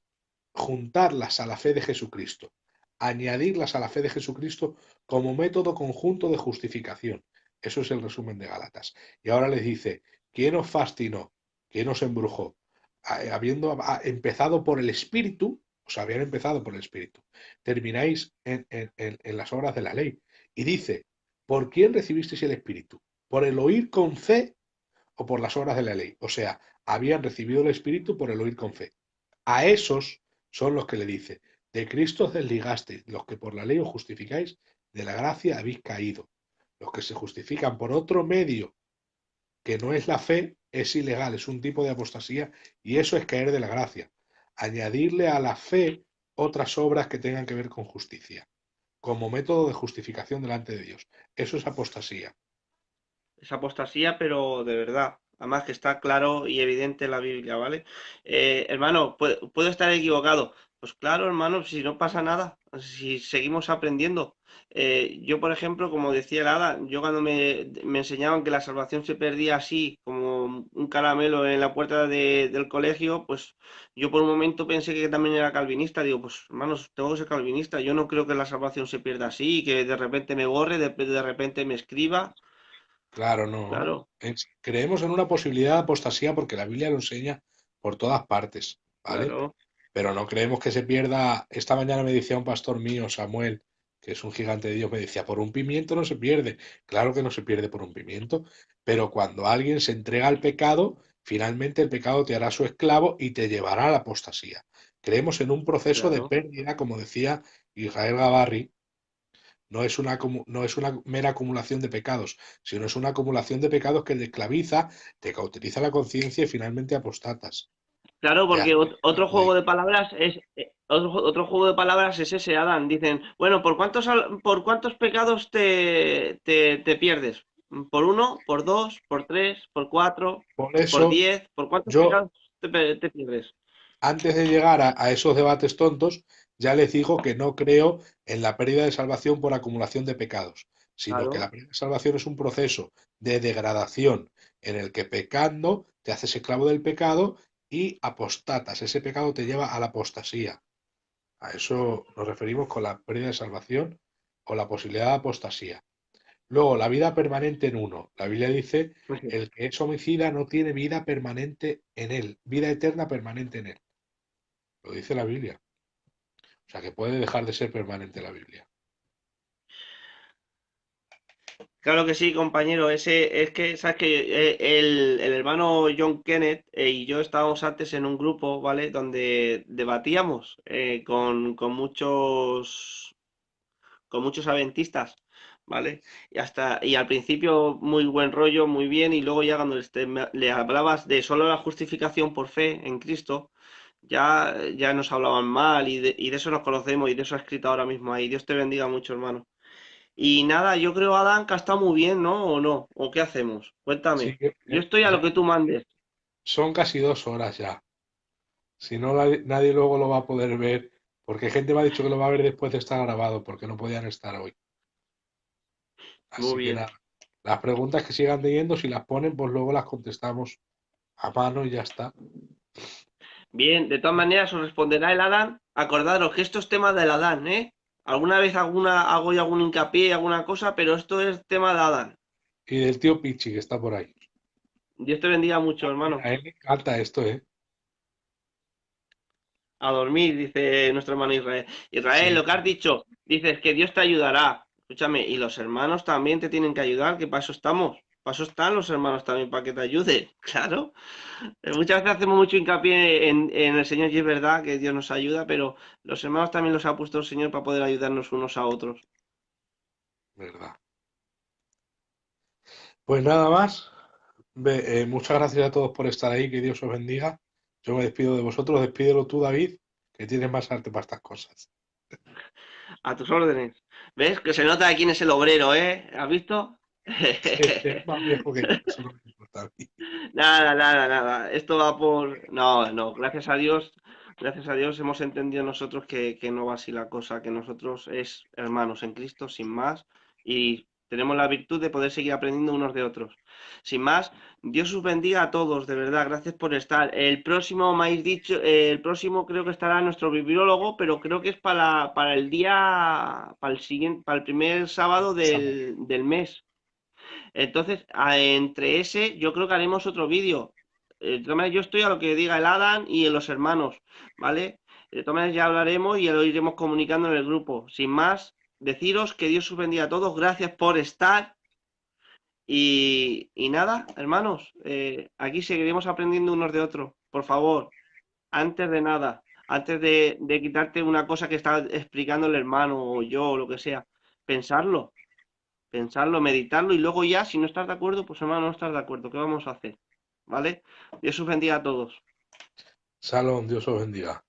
juntarlas a la fe de Jesucristo, añadirlas a la fe de Jesucristo como método conjunto de justificación. Eso es el resumen de Gálatas. Y ahora les dice, ¿quién os fascinó? ¿Quién os embrujó? Habiendo empezado por el Espíritu, os habían empezado por el Espíritu, termináis en las obras de la ley. Y dice, ¿por quién recibisteis el Espíritu? ¿Por el oír con fe o por las obras de la ley? O sea, habían recibido el Espíritu por el oír con fe. A esos son los que le dice, de Cristo os desligasteis, los que por la ley os justificáis, de la gracia habéis caído. Los que se justifican por otro medio que no es la fe, es ilegal, es un tipo de apostasía y eso es caer de la gracia. Añadirle a la fe otras obras que tengan que ver con justicia, como método de justificación delante de Dios. Eso es apostasía. Es apostasía, pero de verdad. Además que está claro y evidente en la Biblia, ¿vale? Hermano, ¿puedo estar equivocado? Pues claro, hermano, si no pasa nada, si seguimos aprendiendo. Yo, por ejemplo, como decía el Ada, yo cuando me enseñaban que la salvación se perdía así, como un caramelo en la puerta del colegio, pues yo por un momento pensé que también era calvinista. Digo, pues hermanos, tengo que ser calvinista. Yo no creo que la salvación se pierda así, que de repente me borre, de repente me escriba. Claro, no. Claro, Creemos en una posibilidad de apostasía porque la Biblia lo enseña por todas partes, ¿vale? claro. Pero no creemos que se pierda. Esta mañana me decía un pastor mío, Samuel, que es un gigante de Dios, me decía, por un pimiento no se pierde. Claro que no se pierde por un pimiento, pero cuando alguien se entrega al pecado, finalmente el pecado te hará su esclavo y te llevará a la apostasía. Creemos en un proceso de Claro. pérdida, como decía Israel Gavarri, no es una mera acumulación de pecados, sino es una acumulación de pecados que te esclaviza, te cauteriza la conciencia y finalmente apostatas. Claro, Te porque hace otro esclavo de juego de palabras es otro juego de palabras es ese, Adán. Dicen, bueno, por cuántos pecados te pierdes? ¿Por uno? ¿Por dos? ¿Por tres? ¿Por cuatro? Por ¿Por eso 10? ¿Por cuántos yo, pecados te pierdes? antes de llegar a esos debates tontos, ya les digo que no creo en la pérdida de salvación por acumulación de pecados, sino que Claro. la pérdida de salvación es un proceso de degradación en el que pecando te haces esclavo del pecado y apostatas. Ese pecado te lleva a la apostasía. A eso nos referimos con la pérdida de salvación o la posibilidad de apostasía. Luego, la vida permanente en uno. La Biblia dice, el que es homicida no tiene vida permanente en él, vida eterna permanente en él. Lo dice la Biblia. O sea que puede dejar de ser permanente la Biblia. Claro que sí, compañero. Ese es que, sabes que el hermano John Kenneth y yo estábamos antes en un grupo, ¿vale? Donde debatíamos con muchos adventistas, ¿vale? Y al principio muy buen rollo, muy bien, y luego ya cuando le hablabas de solo la justificación por fe en Cristo, ya nos hablaban mal y de eso nos conocemos y de eso ha escrito ahora mismo ahí. Dios te bendiga mucho, hermano. Y nada, yo creo, Adán, que ha estado muy bien, ¿no? ¿O no? ¿O qué hacemos? Sí, Cuéntame. Yo estoy a lo ya que tú mandes. son casi 2 horas ya. Si no, nadie luego lo va a poder ver, porque gente me ha dicho que lo va a ver después de estar grabado, porque no podían estar hoy. Muy Así que bien. nada, las preguntas que sigan teniendo, si las ponen, pues luego las contestamos a mano y ya está. Bien, de todas maneras os responderá el Adán. Acordaros que esto es tema del Adán, ¿eh? Alguna vez hago yo algún hincapié, alguna cosa, pero esto es tema de Adán. Y del tío Pichi, que está por ahí. Dios te bendiga mucho, hermano. A él le encanta esto, ¿eh? A dormir, dice nuestro hermano Israel. Israel, Sí, lo que has dicho, dices que Dios te ayudará. Escúchame, y los hermanos también te tienen que ayudar, que para eso estamos. Para eso están los hermanos también, para que te ayuden. Claro. Muchas veces hacemos mucho hincapié en el Señor y es verdad que Dios nos ayuda, pero los hermanos también los ha puesto el Señor para poder ayudarnos unos a otros. verdad. Pues nada más. Muchas gracias a todos por estar ahí, que Dios os bendiga. Yo me despido de vosotros, despídelo tú, David, que tienes más arte para estas cosas. A tus órdenes. ¿Ves? Que se nota quién es el obrero, ¿eh? ¿Has visto? Es más viejo que yo, eso no me importa a mí. Nada, nada, nada. Esto va por... No, no, gracias a Dios hemos entendido nosotros que no va así la cosa, que nosotros es hermanos en Cristo, sin más, y tenemos la virtud de poder seguir aprendiendo unos de otros. Sin más, Dios os bendiga a todos, de verdad, gracias por estar. El próximo, me habéis dicho, el próximo creo que estará nuestro bibliólogo, pero creo que es para el día, para el siguiente, para el primer sábado Sábado. del mes. Entonces, entre ese, yo creo que haremos otro vídeo. De todas maneras, yo estoy a lo que diga el Adam y los hermanos, ¿vale? De todas maneras, ya hablaremos y ya lo iremos comunicando en el grupo. Sin más, deciros que Dios os bendiga a todos. Gracias por estar. Y nada, hermanos, aquí seguiremos aprendiendo unos de otros. Por favor, antes de nada, antes de quitarte una cosa que está explicando el hermano o yo o lo que sea, pensarlo, pensarlo, meditarlo y luego ya, si no estás de acuerdo, pues hermano, no estás de acuerdo. ¿Qué vamos a hacer? ¿Vale? Dios os bendiga a todos. Salón, Dios os bendiga.